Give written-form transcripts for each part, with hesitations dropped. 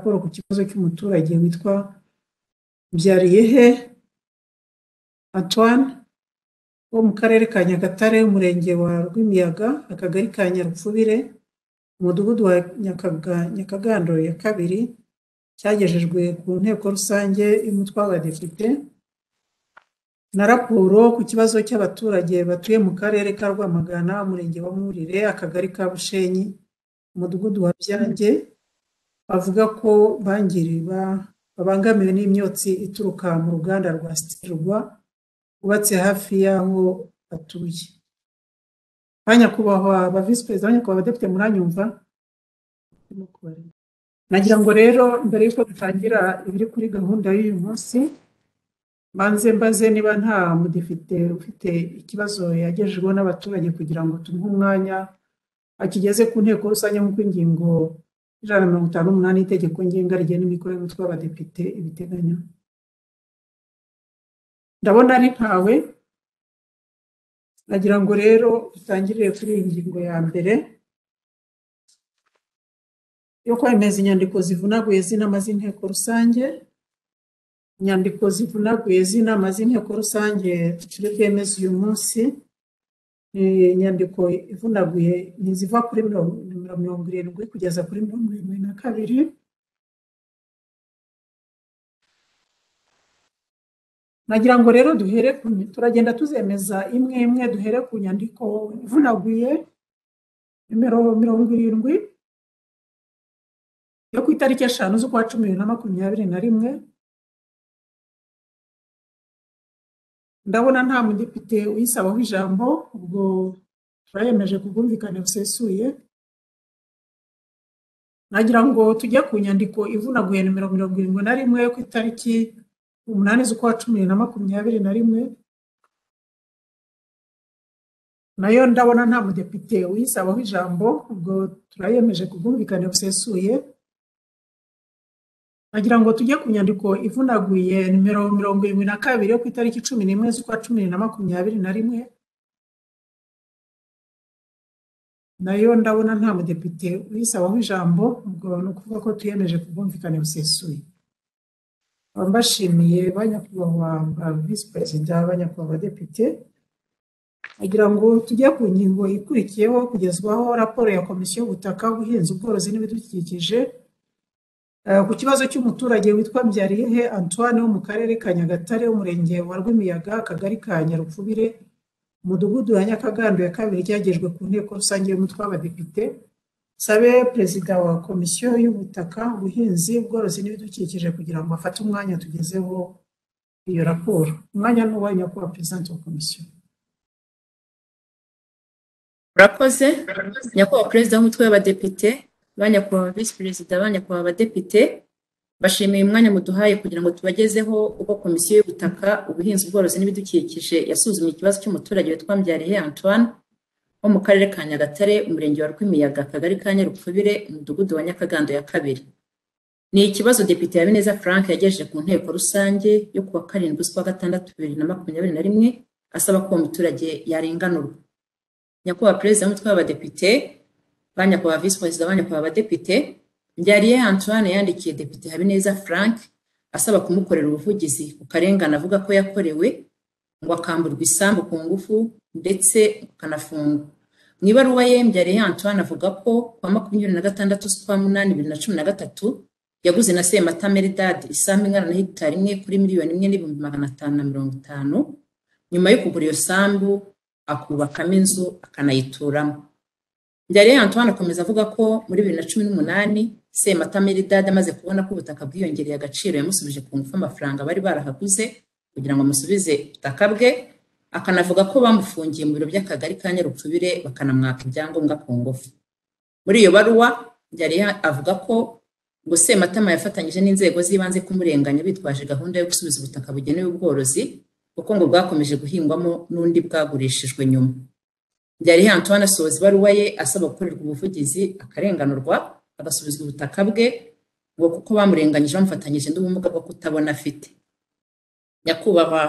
raporo ku kibazo cy'umuturage witwa Byariyehe Antoine wo mu karere ka Nyagatare, umurenge wa Rwimiyaga, akagari ka Nyarupfubire, umudugudu wa Nyakagando ya kabiri, cyagejejwe ku nteko rusange y'umutwe w'abadepite, na raporo ku kibazo cy'abaturage batuye mu karere ka Rwamagana, umurenge wa Mwurire, akagari ka Bushenyi, umudugudu wa Byange, bavuga ko babangamiwe n'imyotsi ituruka mu ruganda rwa Stilwa ubatse hafi y'aho batuye. Banyakubahwa ba Vice President, banyakubahwa abadepite, muranyumva? Nagira ngo rero mbere y'uko dutangira ibiri kuri gahunda y'uyu munsi, banze mbaze niba nta mudepite ufite ikibazo yagejejweho n'abaturage kugira ngo tumuhe umwanya akigeze ku nteko rusange nk'uko ingingo 158 y'itegeko ngenga rigena imikorere y'umutwe w'abadepite ibiteganya. Ndabona ari ntawe. Nagira ngo rero dutangirire kuri iyi ngingo ya mbere yo kwemeza inyandiko zivunaguye z'inama z'inteko rusange. Inyandiko zivunaguye z'inama z'inteko rusange turi bwemeze uyu munsi, inyandiko ivunaguye ntiziva kuri 70 kugeza kuri 72. Nagira ngo rero turagenda tuzemeza imwe imwe, duhere ku nyandiko ivunaguye nimero 70 yo ku itariki 5 z'ukwa 10 2021. Ndabona nta mudepite uyisabaho ijambo, ubwo turayemeje ku bwumvikane busesuye. Nagira ngo tujye ku nyandiko ivunaguye nimero 71 yo ku itariki 8 z'ukwa 10 2021. Nayo ndabona nta mudepite uyisabaho ijambo, ubwo turayemeje ku bwumvikane busesuye. Nagira ngo tujye ku nyandiko ivunaguye nimero 72 yo ku itariki 11 z'ukwa 10 2021. Nayo ndabona nta mudepite uyisabaho ijambo, ubwo ni ukuvuga ko tuyemeje ku bwumvikane busesuye. Mbashimiye banyakubahwa ba Vice President, banyakubahwa abadepite. Nagira ngo tujye ku ngingo ikurikiyeho kugezwaho raporo ya Komisiyo y'Ubutaka, Ubuhinzi, Ubworozi n'Ibidukikije ku kibazo cy'umuturage witwa Byariyehe Antoine wo mu karere ka Nyagatare, umurenge wa Rwimiyaga, akagari ka Nyarupfubire, umudugudu wa Nyakagando ya kabiri, cyagejejwe ku nteko rusange y'umutwe w'abadepite. Sabe Perezida wa Komisiyo y'Ubutaka, Ubuhinzi, Ubworozi n'Ibidukikije kugira ngo afate umwanya tugezeho iyo raporo. Umwanya ni uwa nyakubahwa President wa Komisiyo. Murakoze nyakubahwa Perezida w'umutwe w'abadepite, banyakubahwa Vice President, banyakubahwa abadepite, bashimiye umwanya muduhaye kugira ngo tubagezeho uko Komisiyo y'Ubutaka, Ubuhinzi, Ubworozi n'Ibidukikije yasuzumye ikibazo cy'umuturage witwa Byariyehe Antoine wo mu karere ka Nyagatare, umurenge wa Rwimiyaga, akagari ka Nyarupfubire, umudugudu wa Nyakagando ya kabiri. Ni ikibazo Depite Habineza Frank yagejeje ku nteko rusange yo kuwa 7 z'ukwa 6 2021, asaba ko umuturage yarenganurwa. Nyakubahwa Perezida w'umutwe w'abadepite, banyakubahwa Vice President, banyakubahwa abadepite, Byariyehe Antoine yandikiye Depite Habineza Frank asaba kumukorera ubuvugizi ku karengane avuga ko yakorewe, ngo akamburwa isambu ku ngufu ndetse akanafungwa. Mu ibaruwa ye, Byariyehe Antoine avuga ko kwa 26 z'ukwa 8 2013 yaguze na Sematama Eldad isambu ingana na hegitari 1 kuri $1,550,000. Nyuma yo kugura iyo sambu akubakamo inzu akanayituramo. Byariyehe Antoine akomeza avuga ko muri 2018 Sematama Eldad amaze kubona ko ubutaka bwiyongereye agaciro, yamusubije ku ngufu amafaranga bari barahaguze kugira ngo amusubize ubutaka bwe, akanavuga ko bamufungiye mu biro by'akagari ka Nyarupfubire bakanamwaka ibyangombwa ku ngufu. Muri iyo baruwa Byariyehe avuga ko ngo Sematama yafatanyije n'inzego z'ibanze kumurenganya bitwaje gahunda yo gusubiza ubutaka bugenewe ubworozi, kuko ngo bwakomeje guhingwamo n'undi bwagurishijwe nyuma. Byariyehe Antoine asoza ibaruwa ye asaba gukorerwa ubuvugizi akarenganurwa, agasubizwa ubutaka bwe, ngo kuko bamurenganyije bamufatanyije n'ubumuga bwo kutabona afite. Nyakubahwa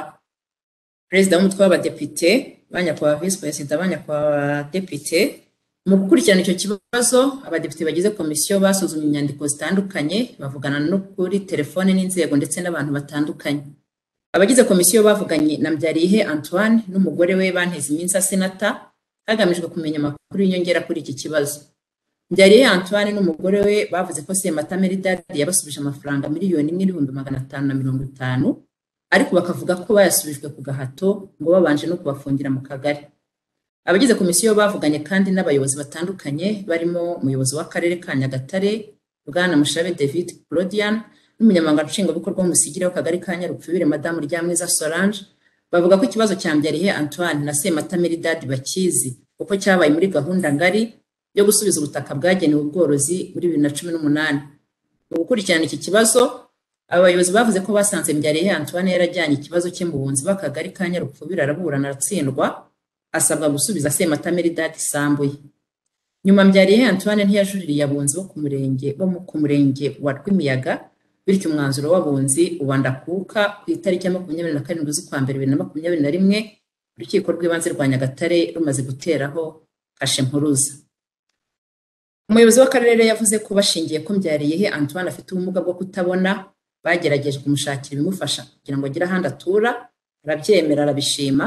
Perezida w'umutwe w'abadepite, banyakubahwa Vice President, banyakubahwa abadepite, Mu gukurikirana icyo kibazo abadepite bagize komisiyo basuzumye inyandiko zitandukanye bavugana no kuri telefone n'inzego ndetse n'abantu batandukanye. Abagize komisiyo bavuganye na Mbyariyehe Antoine n'umugore we Banteze iminsi Senata hagamijwe kumenya amakuru y'inyongera kuri iki kibazo. Mbyariyehe Antoine n'umugore we bavuze ko Sematama Eridadi yabasubije amafaranga $1,550,000 ariko bakavuga ko bayasubijwe ku gahato ngo babanje no kubafungira mu kagari. Abagize komisiyo bavuganye kandi n'abayobozi batandukanye barimo umuyobozi w'akarere ka Nyagatare Bwana Mushabe David Claudian n'umunyamabanga nshingwabikorwa w'umusigire w'akagari ka Nyarupfubire Madamu Ryamwiza Solange bavuga ko ikibazo cya Mbyariyehe Antoine na Sematama Eridadi bakizi kuko cyabaye muri gahunda ngari yo gusubiza ubutaka bwagenewe ubworozi muri 2018. Mu gukurikirana iki kibazo abayobozi bavuze ko basanze Mbyariyehe Antoine yarajyanye ikibazo cye mu bunzi b'akagari ka Nyarupfubire araburana aratsindwa asabwa gusubiza Sematama Eridadi isambuye. Nyuma Mbyariyehe Antoine ntiyajuririye abunzi bo ku murenge wa Rwimiyaga bityo umwanzuro w'abunzi ubandakuka ku itariki ya 27 z'ukwambere 2021 urukiko rw'ibanze rwa Nyagatare rumaze guteraho kashe mpuruza. Umuyobozi w'akarere yavuze ko bashingiye ko Mbyariyehe Antoine afite ubumuga bwo kutabona bagerageje kumushakira ibimufasha kugira ngo agire ahandi atura arabyemera arabishima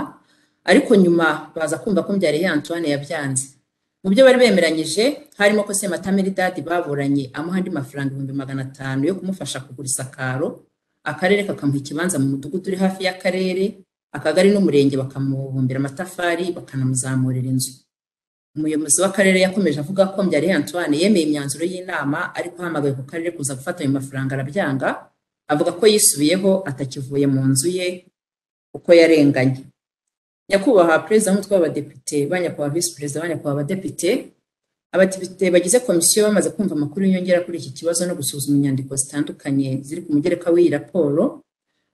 ariko nyuma baza kumva ko Mbyariyehe Antoine yabyanze. Mu byo bari bemeranyije harimo ko Sematama Eridadi baburanye amuha andi mafaranga $500,000 yo kumufasha kugura isakaro, akarere kakamuha ikibanza mu mudugudu uri hafi y'akarere, akagari n'umurenge bakamubumbira amatafari bakanamuzamurira inzu. Umuyobozi w'akarere yakomeje avuga ko Mbyariyehe Antoine yemeye imyanzuro y'inama ariko ahamagaye ku karere kuza gufata ayo mafaranga arabyanga, avuga ko yisubiyeho atakivuye mu nzu ye uko yarenganye. Nyakubahwa Perezida w'umutwe w'abadepite, banyakubahwa Visi Perezida, banyakubahwa abadepite, abadepite bagize komisiyo bamaze kumva amakuru y'inyongera kuri iki kibazo no gusuzuma inyandiko zitandukanye ziri ku mugereka w'iyi raporo,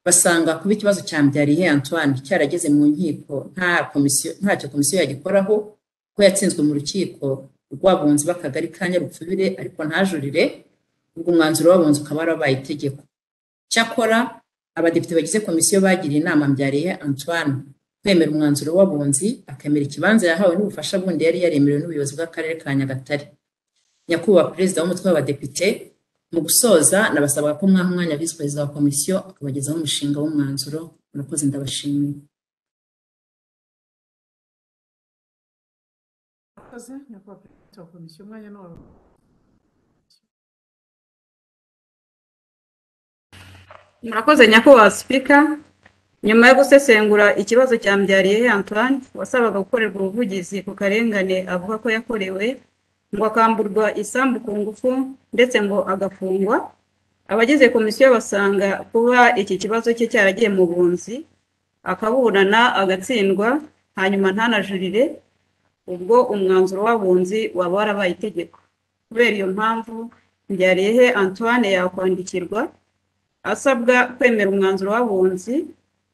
basanga kuba ikibazo cya Mbyariyehe Antoine cyarageze mu nkiko ntacyo komisiyo yagikoraho ko yatsinzwe mu rukiko rw'abunzi b'akagari ka Nyarupfubire ariko ntajurire, ubwo umwanzuro w'abunzi ukaba warabaye itegeko. Cyakora abadepite bagize komisiyo bagiriye inama Mbyariyehe Antoine kwemera umwanzuro w'abunzi akemera ikibanza yahawe n'ubufasha bundi yari yaremerewe n'ubuyobozi bw'akarere ka Nyagatare. Nyakubahwa Perezida w'umutwe w'abadepite, mu gusoza nabasaba ko mwaha umwanya Visi Perezida wa komisiyo akabagezaho umushinga w'umwanzuro. Murakoze, ndabashimiye. Nyakubahwa Perezida wa komisiyo, umwanya ni wawe. Murakoze nyakubahwa Speaker. Nyuma yo gusesengura ikibazo cya Mbyariyehe Antoine wasabaga gukorerwa ubuvugizi ku karengane avuga ko yakorewe ngo akamburwa isambu ku ngufu ndetse ngo agafungwa, abagize komisiyo basanga kuba iki kibazo cye cyaragiye mu bunzi akaburana agatsindwa hanyuma ntanajurire, ubwo umwanzuro w'abunzi waba warabaye itegeko. Kubera iyo mpamvu Mbyariyehe Antoine yakwandikirwa asabwa kwemera umwanzuro w'abunzi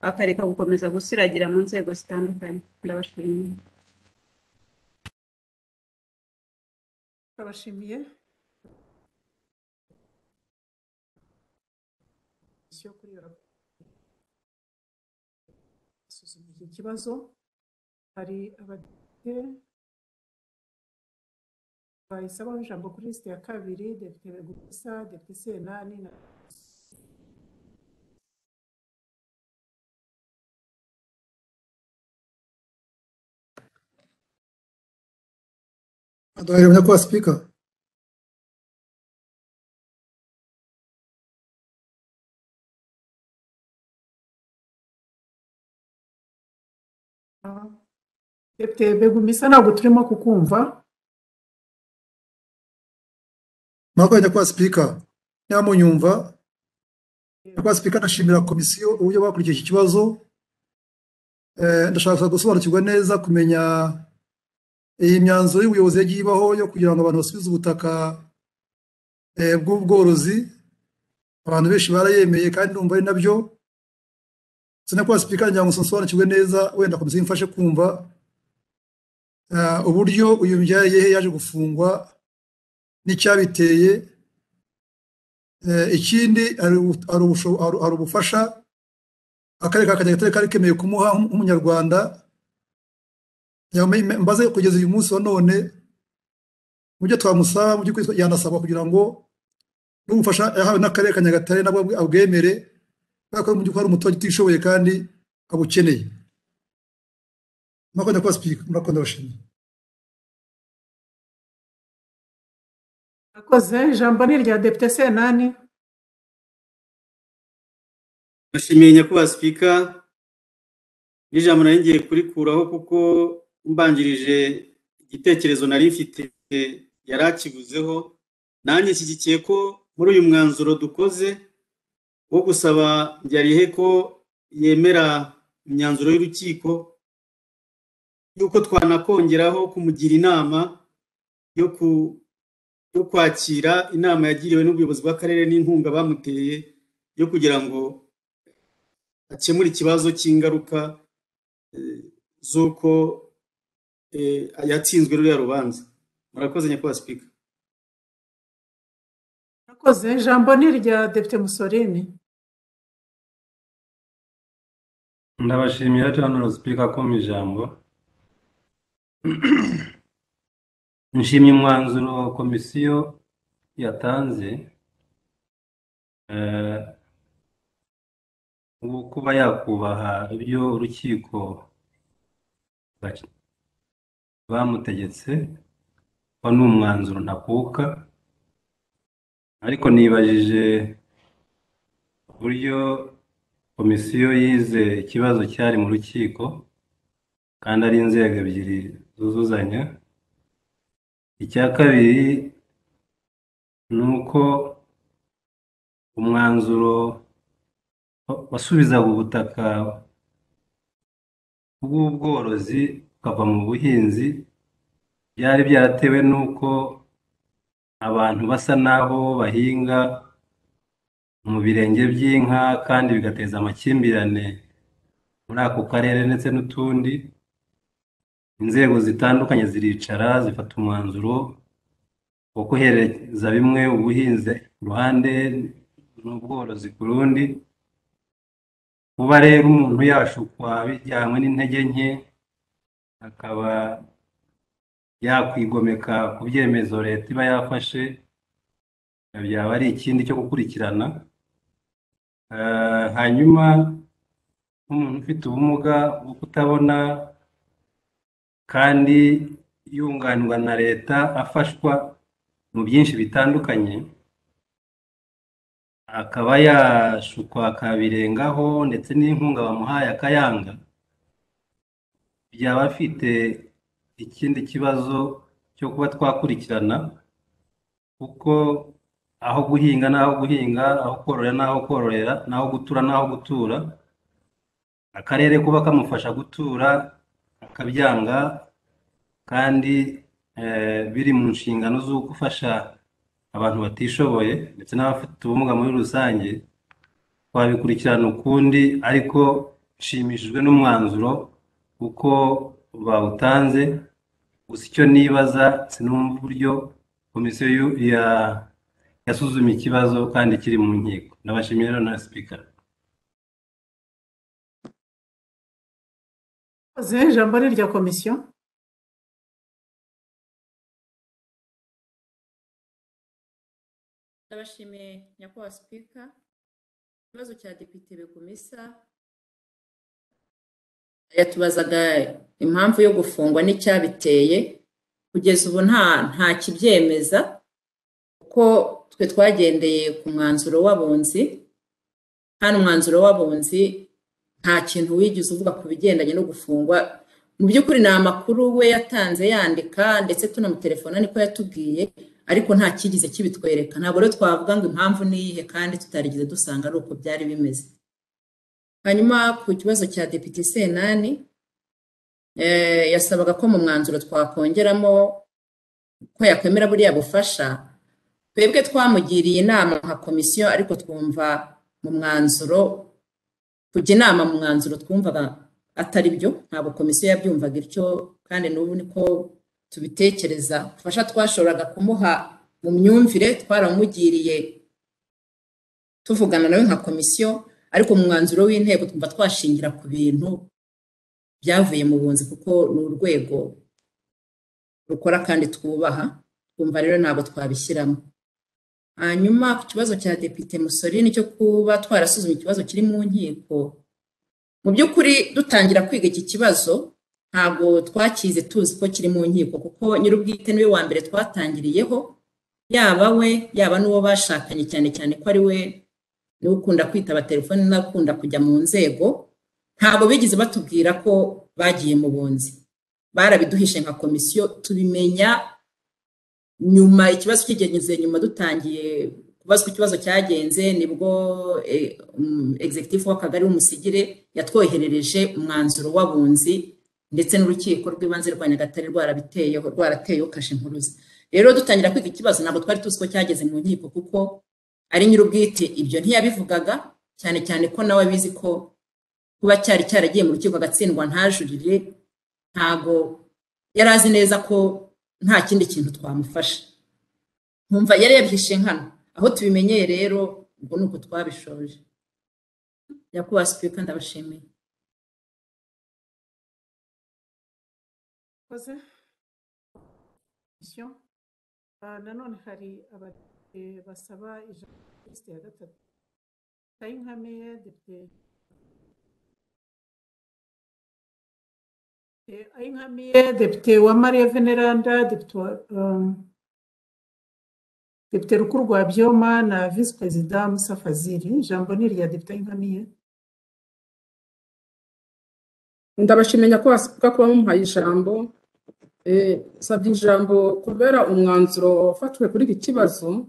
akareka gukomeza gusiragira mu nzego zitandukanye. Ndabashimiye. Ndabashimiye. Gusuzuma iki kibazo hari abadepite bayisabaho ijambo kuri lisite ya kabiri, Depite Begumisa, Depite Senani na Adahera nyakubahwa Speaker. Depite Begumisa ntabwo turimo kukumva. Mwakoze nyakubahwa Speaker. Nyamunyumva. Nyakubahwa Speaker, ndashimira komisiyo uburyo bakurikiye iki kibazo. Ndashaka gusobanukirwa neza kumenya iyi myanzuro y'ubuyobozi yagiye ibaho yo kugira ngo abantu basubize ubutaka bw'ubworozi. Abantu benshi barayemeye kandi ndumva ari nabyo. Nyakubahwa Speaker, ngira ngo nsobanukirwe neza, wenda komisiyo imfashe kumva uburyo uyu Mbyariyehe yaje gufungwa n'icyabiteye. Ikindi ari ubufasha akarere ka Nyagatare kari kemeye kumuha nk'umunyarwanda. Mbaze kugeza uyu munsi wa none mu byo twamusaba mu by'ukuri yanasaba kugira ngo n'umufasha yahawe n'akarere ka Nyagatare nabwo abwemere kubera ko mu by'ukuri ari umuturage utishoboye kandi abukeneye. Murakoze kwa speaker, murakoze bashimye. Murakoze, ijambo ni irya Depite Senani. Ndashimiye nyakubahwa sipika n'ijambo nari ngiye kurikuraho kuko mbanjirije igitekerezo nari mfite yari akivuzeho. Nanjye nshyigikiye ko muri uyu mwanzuro dukoze wo gusaba Mbyariyehe ko yemera imyanzuro y'urukiko yuko twanakongeraho kumugira inama yo kwakira inama yagiriwe n'ubuyobozi bw'akarere n'inkunga bamuteye yo kugira ngo akemura ikibazo cy'ingaruka z'uko yatsinzwe ruriya rubanza. Murakoze nyakubahwa sipika. Murakoze, ijambo ni irya Depite Musolini. Ndabashimiye cyane sipika ko mu ijambo. Nshimye umwanzuro komisiyo yatanze wo kuba yakubaha ibyo urukiko bamutegetse, ko ni umwanzuro ntakuka, ariko nibajije uburyo komisiyo yize ikibazo cyari mu rukiko kandi ari inzego ebyiri zuzuzanya. Icya kabiri ni uko umwanzuro wasubizaga ubutaka bw'ubworozi ukava mu buhinzi byari byaratewe n'uko abantu basa naho bahinga mu birenge by'inka kandi bigateza amakimbirane muri ako karere ndetse n'utundi. Inzego zitandukanye ziricara zifata umwanzuro wo kohereza bimwe ubuhinzi ku ruhande n'ubworozi ku rundi. Kuba rero umuntu yashukwa bijyanywe n'intege nke akaba yakwigomeka ku byemezo leta iba yafashe, byaba ari ikindi cyo gukurikirana. Hanyuma nk'umuntu ufite ubumuga bwo kutabona kandi yunganirwa na leta, afashwa mu byinshi bitandukanye, akaba yashukwa akabirengaho ndetse n'inkunga bamuhaye akayanga, byaba afite ikindi kibazo cyo kuba twakurikirana, kuko aho guhinga n'aho guhinga, aho kororera n'aho kororera, n'aho gutura n'aho gutura, akarere kuba kamufasha gutura akabyanga kandi biri mu nshingano zo gufasha abantu batishoboye ndetse n'abafite ubumuga muri rusange, twabikurikirana ukundi. Ariko nshimishijwe n'umwanzuro uko bawutanze. Gusa icyo nibaza, sinumva uburyo komisiyo yasuzumye ikibazo kandi kiri mu nkiko. Ndabashimiye rero na sipika. Ijambo ni irya komisiyo. Ndabashimiye nyakubahwa sipika. Ikibazo cya Depite Begumisa yatubazaga impamvu yo gufungwa n'icyabiteye. Kugeza ubu nta kibyemeza, kuko twe twagendeye ku mwanzuro w'abunzi. Hano umwanzuro w'abunzi nta kintu wigeze uvuga ku bigendanye no gufungwa. Mu by'ukuri ni amakuru we yatanze yandika, ndetse tunamutelefona niko yatubwiye, ariko nta kigize kibitwereka. Ntabwo rero twavuga ngo impamvu ni iyihe kandi tutarigeze dusanga ari uko byari bimeze. Hanyuma ku kibazo cya Depite Senani, yasabaga ko mu mwanzuro twakongeramo ko yakwemera buriya bufasha. Twebwe twamugiriye inama nka komisiyo, ariko twumva mu mwanzuro, kujya inama mu mwanzuro twumvaga atari byo. Ntabwo komisiyo yabyumvaga ityo, kandi n'ubu niko tubitekereza. Ufasha twashoboraga kumuha mu myumvire twaramugiriye tuvugana nawe nka komisiyo, ariko mu mwanzuro w'inteko twumva twashingira ku bintu byavuye mu bunzi, kuko ni urwego rukora kandi twubaha. twumva rero ntabwo twabishyiramo. Hanyuma ku kibazo cya Depite Mussolini cyo kuba twarasuzumye ikibazo kiri mu nkiko, mu by'ukuri dutangira kwiga iki kibazo ntabwo twakize tuzi ko kiri mu nkiko, kuko nyir'ubwite niwe wa mbere twatangiriyeho, yaba we yaba n'uwo bashakanye, cyane cyane ko ari we niwe ukunda kwitaba telefone n'akunda kujya mu nzego. Ntabwo bigeze batubwira ko bagiye mu bunzi, barabiduhishe nka komisiyo, tubimenya nyuma ikibazo kigeze nyuma dutangiye kubazwa ikibazo cyagenze, nibwo executive w'akagari w'Umusigire yatwoherereje umwanzuro w'abunzi, ndetse n'urukiko rw'ibanze rwa Nyagatare rwarateyeho kashe impuruza. Rero dutangira kwiga ikibazo ntabwo twari tuzi ko cyageze mu nkiko, kuko ari nyir'ubwite ibyo ntiyabivugaga, cyane cyane ko nawe abizi ko kuba cyaragiye mu rukiko agatsindwa ntajurire, ntago yari azi neza ko nta kindi kintu twamufasha. Nkumva yari yabyihishe nkano, aho tubimenyeye rero ubwo nuko twabishoje. Nyakubahwa Speaker, ndabashimiye. Nanone hari basaba ijambo liste ya gatatu. Kayinkamiye Depite Ayinkamiye Depite wa Maria Veneranda, Depite Rukuru rwa Byoma na Vice President Musa Fazili. Ijambo ni irya Depite Ayinkamiye. Ndabashimenya ko basabwa kuba muhaye ijambo. Sabye ijambo kubera umwanzuro wafatwe kuri iki kibazo.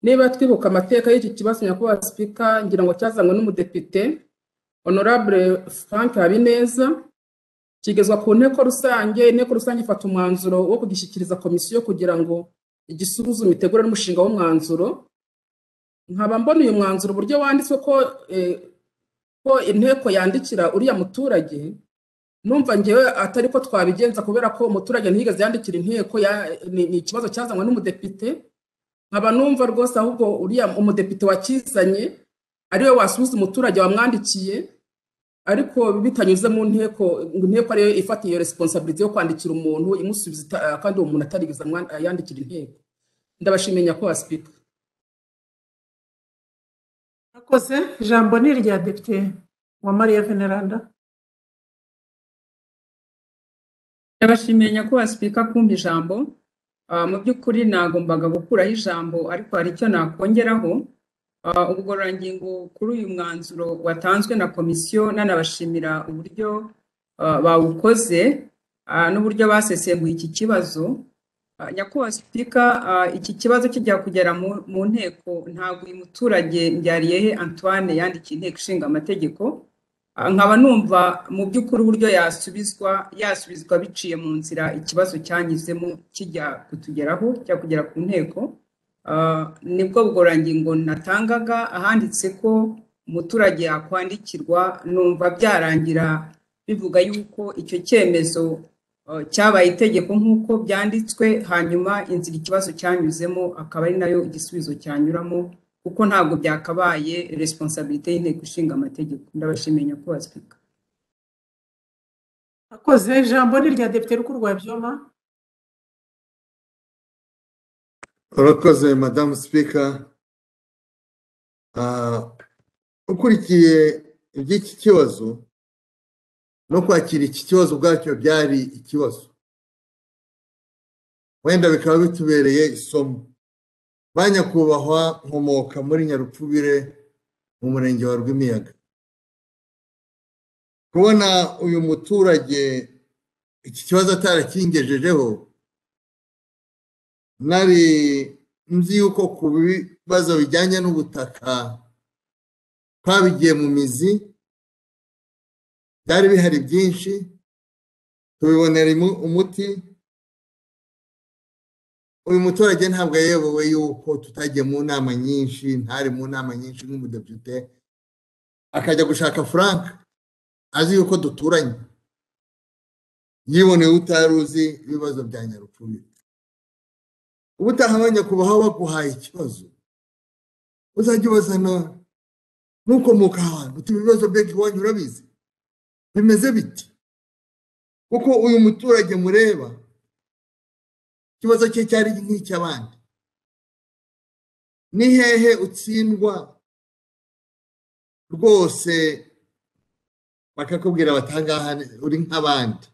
Niba twibuka amateka y'iki kibazo, Nyakubahwa Speaker, ngira ngo cyazanywe n'umudepite Honorable Frank Habineza, kigezwa ku nteko rusange. Inteko rusange ifata umwanzuro wo kugishyikiriza komisiyo kugira ngo igisuzume itegure n'umushinga w'umwanzuro. Nkaba mbona uyu mwanzuro uburyo wanditswe ko inteko yandikira uriya muturage, numva ngewe atari ko twabigenza, kubera ko umuturage ntiyigeze yandikira inteko, ni ikibazo cyazanywe n'umudepite. Nkaba numva rwose ahubwo uriya umudepite wakizanye ariwe wasubiza umuturage wamwandikiye, ariko bitanyuze mu nteko, inteko ariyo ifata iyo responsibility yo kwandikira umuntu imusubiza, kandi uwo muntu atarigeze yandikira inteko. Ndabashimenya Nyakubahwa Speaker. Akoze. Ijambo ni irya Depite wa Maria Veneranda. Ndabashimenya Nyakubahwa Speaker kumpa ijambo. Mu by'ukuri nagombaga gukuraho ijambo, ariko hari icyo nakongeraho. Ubugororangingo kuri uyu mwanzuro watanzwe na komisiyo, nanabashimira uburyo bawukoze n'uburyo basesenguye iki kibazo. Nyakubahwa Speaker, iki kibazo kijya kugera mu nteko, ntabwo uyu muturage Mbyariyehe Antoine yandikiye inteko ishinga amategeko. Nkaba numva mu by'ukuri uburyo yasubizwa biciye mu nzira ikibazo cyanyuzemo kijya kutugeraho, kijya kugera ku nteko. Nibwo bugororangingo natangaga ahanditse ko umuturage yakwandikirwa, numva byarangira bivuga yuko icyo cyemezo cyabaye itegeko nk'uko byanditswe, hanyuma inzira ikibazo cyanyuzemo akaba ari nayo igisubizo cyanyuramo, kuko ntabwo byakabaye responsibility y'inteko ishinga amategeko. Ndabashimiye Nyakubahwa Speaker. Akoze. Ijambo ni irya Depite Rukuru rwa Byoma. Urakoze Madame Speaker. Ukurikiye iby'iki kibazo no kwakira iki kibazo ubwacyo byari ikibazo, wenda bikaba bitubereye isomo. Banyakubahwa, nkomoka muri Nyarupfubire mu murenge wa Rwimiyaga. Kubona uyu muturage iki kibazo atarakingejejeho, nari nzi yuko ku bibazo bijyanye n'ubutaka twabigiye mu mizi, byari bihari byinshi, tubibonera umuti. Uyu muturage ntabwo yayobewe yuko tutagiye mu nama nyinshi, ntari mu nama nyinshi nk'umudepite, akajya gushaka Frank azi yuko duturanye, yiboneye utari uzi ibibazo bya Nyarupfubire. Ubutaha Banyakubahwa baguhaye ikibazo, uzajya ubazana nukomoka ahantu, ibibazo byinshi iwanyu urabizi bimeze biti, kuko uyu muturage mureba ikibazo cye cyari nk'icy'abandi. Ni hehe utsindwa rwose bakakubwira batangaha uri nk'abandi,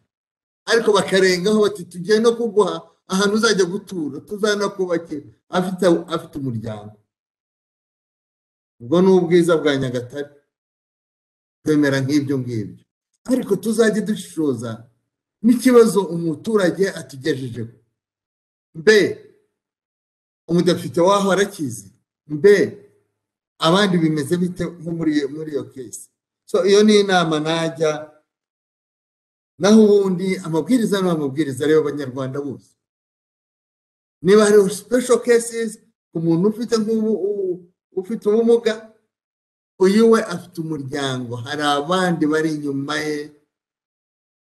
ariko bakarengaho bati tugiye no kuguha ahantu uzajya gutura, tuzanakubakira afite umuryango. Ubwo ni ubwiza bwa Nyagatare, twemera nk'ibyo ngibyo, ariko tuzajye dushishoza n'ikibazo umuturage atugejejeho. Mbe umudepite waho arakizi? Mbe abandi bimeze bite nko muri iyo kesi? So iyo ni inama najya, naho ubundi amabwiriza ni amabwiriza areba abanyarwanda bose. Niba hari special cases ku muntu ufite ubumuga, uyu we afite umuryango, hari abandi bari inyuma ye,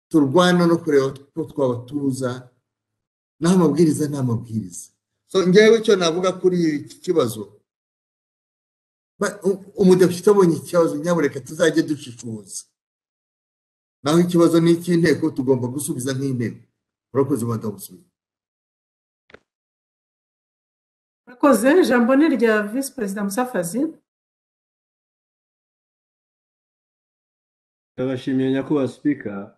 turwana no kureba ko twabatuza, naho amabwiriza ni amabwiriza. So ngewe icyo navuga kuri iki kibazo, umudepite abonye ikibazo nyabureka tuzajye dushishoza, naho ikibazo ni icy'inteko tugomba gusubiza nk'inteko. Murakoze madamu Subiza. Murakoze. Ijambo ni irya Visi Perezida Musafazi. Ndabashimiye nyakubahwa Sipika.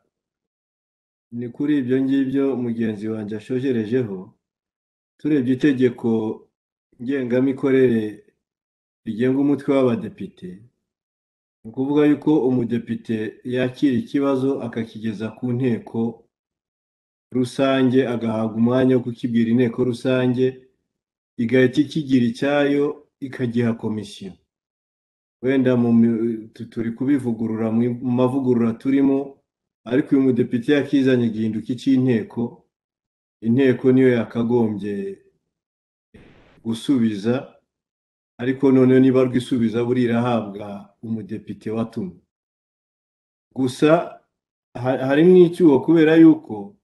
Ni kuri ibyo ngibyo mugenzi wanjye ashojerejeho. Turebye itegeko ngengamikorere rigenga umutwe w'abadepite, ni ukuvuga yuko umudepite yakira ikibazo akakigeza ku nteko rusange, agahabwa umwanya wo kukibwira inteko rusange, igahita ikigira icyayo ikagiha komisiyo. Wenda turi kubivugurura mu mavugurura turimo, ariko uyu mudepite yakizanye gihinduka icy'inteko, inteko niyo yakagombye gusubiza, ariko none niba rwisubiza burirahabwa umudepite watumwe. Gusa harimo icyuho kubera yuko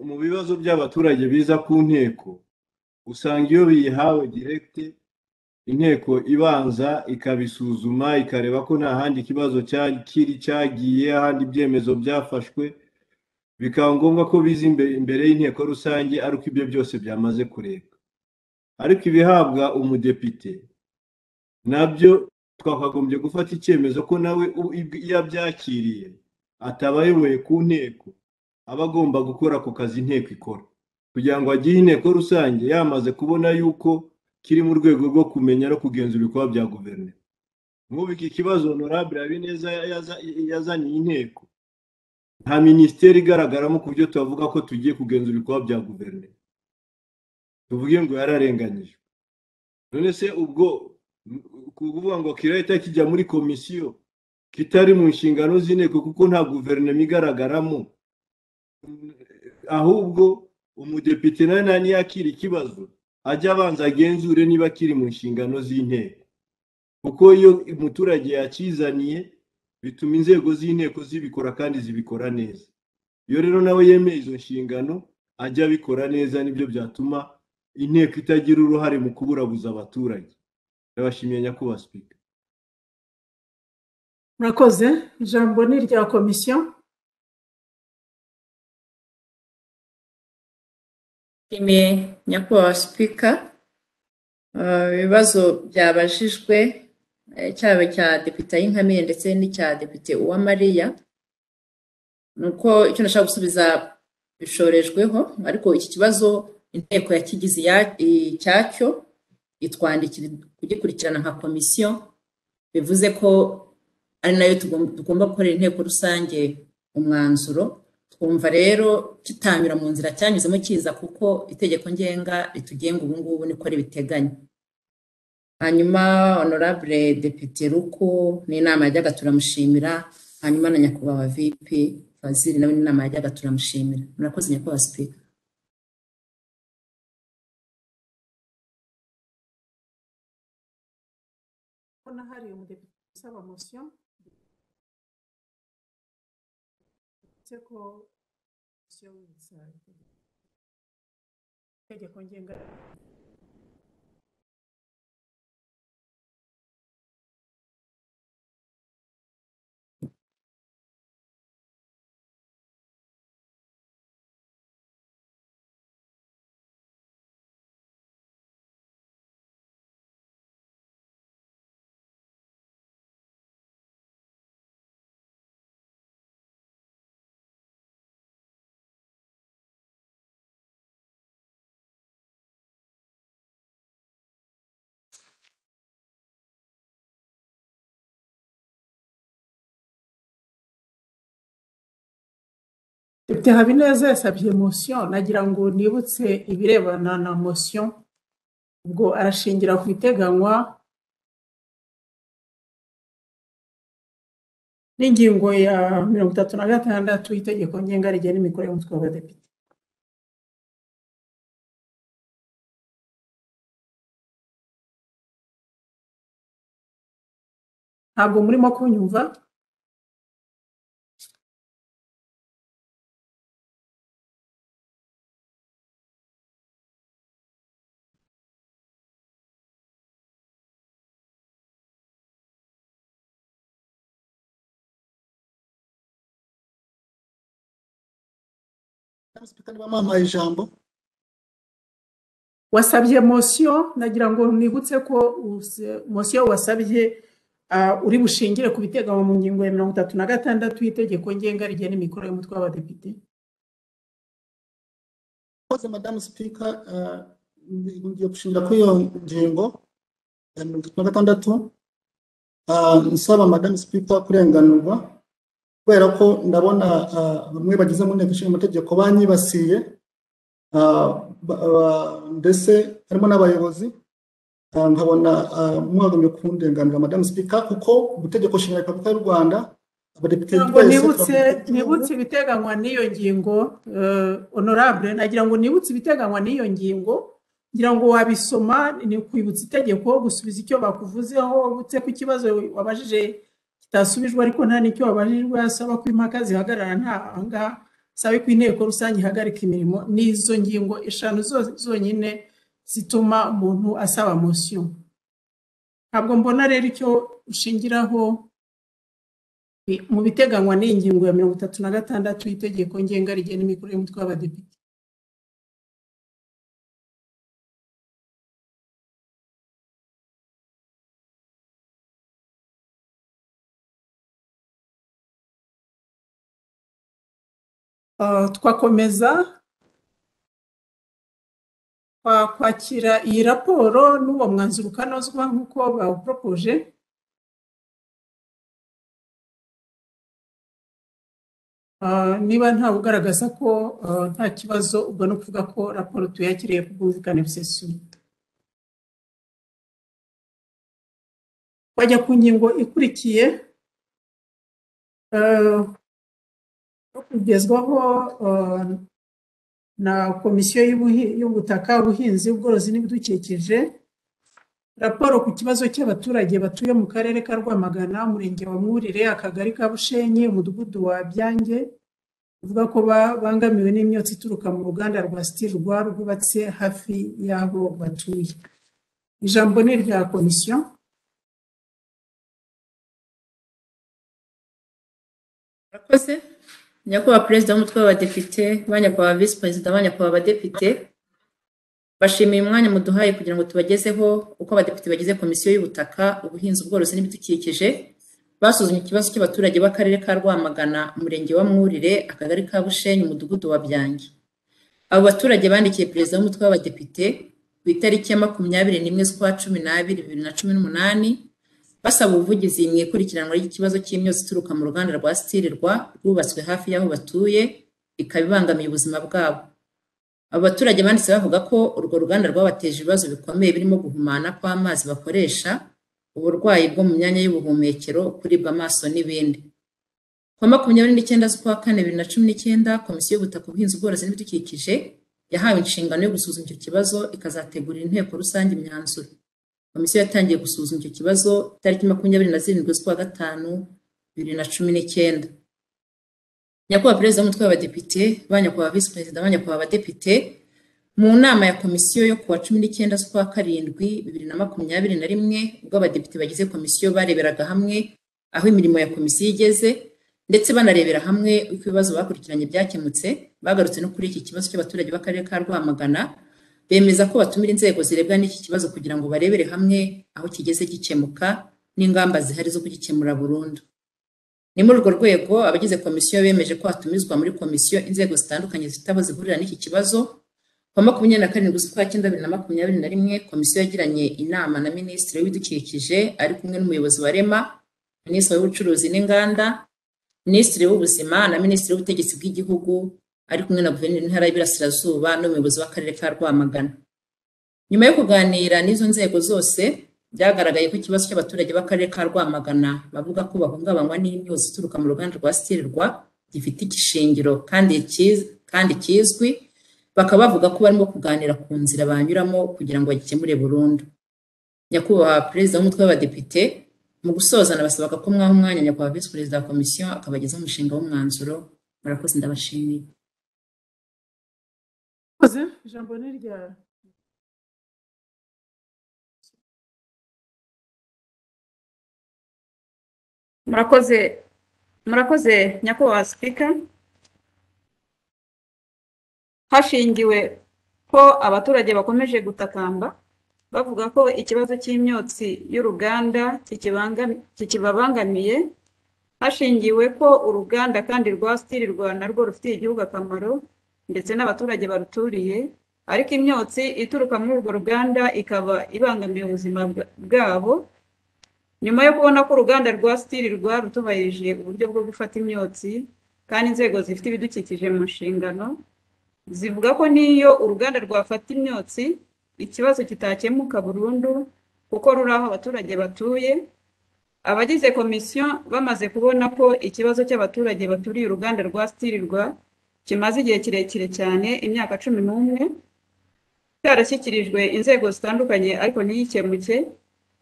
mu bibazo by'abaturage biza ku nteko, usanga iyo biyihawe direct, inteko ibanza ikabisuzuma ikareba ko nta handi ikibazo cyagiye, ahandi ibyemezo byafashwe, bikaba ngombwa ko biza imbere y'inteko rusange, ariko ibyo byose byamaze kureka. Ariko ibihabwa umudepite nabyo twakagombye gufata icyemezo ko nawe iyo abyakiriye ataba ayoboye ku nteko, aba agomba gukora ako kazi inteko ikora, kugira ngo agihe inteko rusange yamaze kubona yuko kiri mu rwego rwo kumenya no kugenzura ibikorwa bya guverinoma. Nk'ubu iki kibazo Honorable Habineza yazaniye inteko, nta minisiteri igaragaramo ku buryo tuvuga ko tugiye kugenzura ibikorwa bya guverinoma, tuvuge ngo yararenganyijwe. None se ubwo kuvuga ngo kirahita kijya muri komisiyo kitari mu nshingano z'inteko kuko nta guverinoma igaragaramo, ahubwo umudepite nawe yakira ikibazo ajya abanza agenzure niba kiri mu nshingano z'inteko, kuko iyo umuturage yakizaniye bituma inzego z'inteko zibikora kandi zibikora neza. Iyo rero nawe yemeye izo nshingano ajya abikora neza, nibyo byatuma inteko itagira uruhare mu kuburabuza abaturage. Ndabashimiye nyakubahwa Sipika. Murakoze. Ijambo ni irya komisiyo. Nshimiye nyakubahwa Sipika. Ibibazo byabajijwe, cyaba cya Depite Ayinkamire ndetse n'icya Depite Uwamariya, nuko icyo nashaka gusubiza bishorejweho, ariko iki kibazo inteko yakigize icyacyo itwandikira kugikurikirana nka komisiyo, bivuze ko ari nayo tugomba gukorera inteko rusange umwanzuro. Twumva rero kitanyura mu nzira cyanyuzemo kiza, kuko itegeko ngenga ritugenga ubu ngubu niko ribiteganya. Hanyuma Honorable Depite Ruku n'inama yajyaga turamushimira, hanyuma na nyakubahwa VP Fazili nawe n'inama yajyaga turamushimira. Murakoze nyakubahwa Sipika. Kubona hari umudepite usaba motion ko itegeko ngenga Depite Habineza yasabye motion nagira ngo nibutse ibirebana na motion ubwo arashingira ku iteganywa n'ingingo ya 36 y'itegeko ngenga rigena imikorere y'umutwe w'abadepite. Ntabwo murimo kunyumva? Speaker niba mwampaye ijambo. Wasabye motion nagira ngo nibutse ko motion wasabye uri bushingire ku biteganywa mu ngingo ya 36 y'itegeko ngenga rigena imikorere y'umutwe w'abadepite. Madam Speaker, ngiye gushingira kuri iyo ngingo ya 36 nsaba Madam Speaker kurenganurwa kubera ko ndabona bamwe bagize mu nteko ishinga amategeko banyibasiye ndetse harimo n'abayobozi nkabona mwagomye kundenganura Madam Speaker kuko ubutegeko nshinga Repubulika y'u Rwanda abadepite nibutse ibiteganywa n'iyo ngingo honorable nagira ngo nibutse ibiteganywa n'iyo ngingo ngira ngo wabisoma ni kwibutsa itegeko gusubiza icyo bakuvuzeho butse ku kibazo wabajije kitasubijwe ariko nta nicyo wabajijwe asaba ko impaka zihagarara nta anga sabe ku inteko rusange ihagarika imirimo n'izo ngingo eshanu zonyine zituma umuntu asaba motion. Ntabwo mbona rero icyo ushingiraho mu biteganywa n'ingingo ya 36 y'itegeko ngenga rigena imikorere y'umutwe w'abadepite. Twakomeza kwakira iyi raporo n'uwo mwanzuro ukanozwa nk'uko bawupropoje. Niba nta ugaragaza ko nta kibazo ubwo no kuvuga ko raporo tuyakiriye ku bwumvikane busesuye. Wajya ku ngingo ikurikiye kugezwaho na komisiyo y'ubutaka ubuhinzi ubworozi n'ibidukikije raporo ku kibazo cy'abaturage batuye mu karere ka Rwamagana umurenge wa Mwurire akagari ka Bushenyi umudugudu wa Byange uvuga ko bangamiwe n'imyotsi ituruka mu ruganda rwa Steel rwubatse hafi y'aho batuye. Ijambo ni rya komisiyo. Murakoze. Nyakubahwa Perezida w'umutwe w'abadepite, banyakubahwa Vice Perezida, banyakubahwa abadepite, bashimiye umwanya muduhaye kugira ngo tubagezeho uko abadepite bagize komisiyo y'ubutaka, ubuhinzi, ubworozi n'ibidukikije basuzumye ikibazo cy'abaturage b'akarere ka Rwamagana, umurenge wa Mwurire, akagari ka Bushenyi, umudugudu wa Byange. Abo baturage bandikiye Perezida w'umutwe w'abadepite ku itariki ya 21/12/2018 basaba ubuvugizi mu ikurikiranwa ry'ikibazo cy'imyotsi ituruka mu ruganda rwa Steel rwubatswe hafi y'aho batuye ikabibangamiye ubuzima bwabo. Abo baturage banditse bavuga ko urwo ruganda rwabateje ibibazo bikomeye birimo guhumana kw'amazi bakoresha, uburwayi bwo mu myanya y'ubuhumekero, kuribwa amaso n'ibindi. Ku wa 29/4/2019 komisiyo y'ubutaka, ubuhinzi, ubworozi n'ibidukikije yahawe inshingano yo gusuzuma icyo kibazo ikazategurira inteko rusange imyanzuro. Komisiyo yatangiye gusuzuma icyo kibazo tariki 27/5/2019. Nyakubahwa Perezida w'umutwe w'abadepite, banyakubahwa Vice Perezida, banyakubahwa abadepite, mu nama ya komisiyo yo kuwa 19/7/2021 ubwo abadepite bagize komisiyo bareberaga hamwe aho imirimo ya komisiyo igeze ndetse banarebera hamwe uko ibibazo bakurikiranye byakemutse, bagarutse no kuri iki kibazo cy'abaturage b'akarere ka Rwamagana, bemeza ko batumira inzego zirebwa n'iki kibazo kugira ngo barebere hamwe aho kigeze gikemuka n'ingamba zihari zo kugikemura burundu. Ni muri urwo rwego abagize komisiyo bemeje ko hatumizwa muri komisiyo inzego zitandukanye zitabo zihurira n'iki kibazo. Ku wa 27/7/2021 komisiyo yagiranye inama na Minisitiri w'Ibidukikije ari kumwe n'umuyobozi wa REMA, Minisitiri w'Ubucuruzi n'Inganda, minisitiri w'ubuzima na minisitiri w'ubutegetsi bw'igihugu ari kumwe na guverineri w'intara y'Iburasirazuba n'umuyobozi w'akarere ka Rwamagana. Nyuma yo kuganira n'izo nzego zose, byagaragaye ko ikibazo cy'abaturage b'akarere ka Rwamagana bavuga ko bahungabanywa n'imyotsi ituruka mu ruganda rwa Stilirwa gifite igishingiro kandi kizwi, bakaba bavuga ko barimo kuganira ku nzira banyuramo kugira ngo bagikemure burundu. Nyakubahwa Perezida w'Umutwe w'Abadepite, mu gusoza nabasabaga ko mwaha umwanya Nyakubahwa Visi Perezida wa Komisiyo akabagezaho umushinga w'umwanzuro. Murakoze, ndabashimiye. Ijambo ni rya murakoze Nyakubahwa Speaker. Hashingiwe ko abaturage bakomeje gutakamba bavuga ko ikibazo cy'imyotsi y'uruganda kikibabangamiye, hashingiwe ko uruganda kandi rwa Stilirwa narwo rufitiye igihugu akamaro ndetse n'abaturage baruturiye, ariko imyotsi ituruka muri urwo ruganda ikaba ibangamiye ubuzima bwabo. Nyuma yo kubona ko uruganda rwa Stilirwa rutubahirije uburyo bwo gufata imyotsi kandi inzego zifite ibidukikije mu nshingano zivuga ko niyo uruganda rwafata imyotsi ikibazo kitakemuka burundu kuko ruri aho abaturage batuye, abagize komisiyo bamaze kubona ko ikibazo cy'abaturage baturiye uruganda rwa Stilirwa kimaze igihe kirekire cyane, imyaka 11, cyarashyikirijwe inzego zitandukanye ariko ntiyikemuke,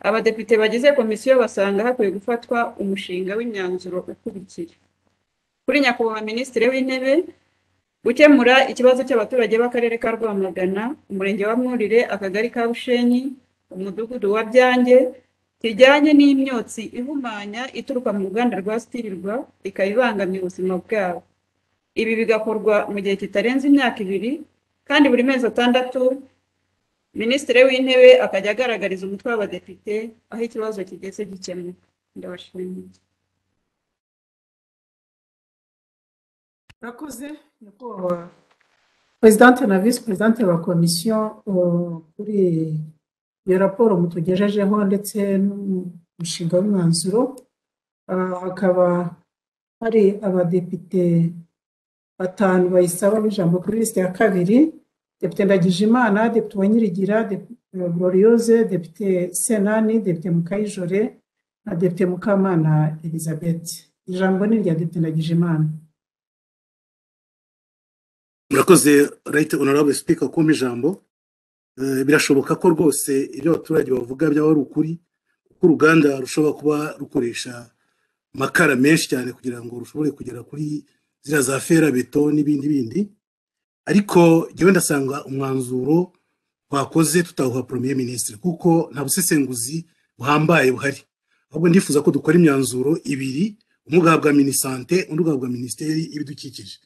abadepite bagize komisiyo basanga hakwiye gufatwa umushinga w'imyanzuro ukurikira. Kuri Nyakubahwa Minisitiri w'Intebe, gukemura ikibazo cy'abaturage b'akarere ka Rwamagana, umurenge wa Mwurire, akagari ka Bushenyi, umudugudu wa Byange, kijyanye n'imyotsi ihumanya ituruka mu ruganda rwa Stilirwa ikabibangamiye ubuzima bwabo. Ibi bigakorwa mu gihe kitarenze imyaka 2 kandi buri mezi 6 Minisitiri w'Intebe akajya agaragariza umutwe w'abadepite aho ikibazo kigeze gikemuka. Ndabashimiye. Murakoze Nyakubahwa Presidente na Visi Presidente wa Komisiyo kuri iyo raporo mutugejejeho ndetse n'umushinga w'umwanzuro. Hakaba hari abadepite 5 bayisaba ijambo kuri liste ya 2: Depite Ndagijimana, Depite Uwanyirigira, Depite Gloriose, Depite Senani, Depite Mukayijore na Depite Mukamana Elizabeth. Ijambo ni rya Depite Ndagijimana. Murakoze Right Honorable Speaker kumpa ijambo. Birashoboka ko rwose ibyo abaturage bavuga byaba ari ukuri, kuko uruganda rushobora kuba rukoresha makara menshi cyane kugira ngo rushobore kugera kuri zira za fera beto n'ibindi, ariko jyewe ndasanga umwanzuro twakoze tutawuha Premier Ministre kuko nta busesenguzi buhambaye buhari. Ahubwo ndifuza ko dukora imyanzuro 2, umwe ugahabwa Minisante undi ugahabwa Minisiteri y'Ibidukikije.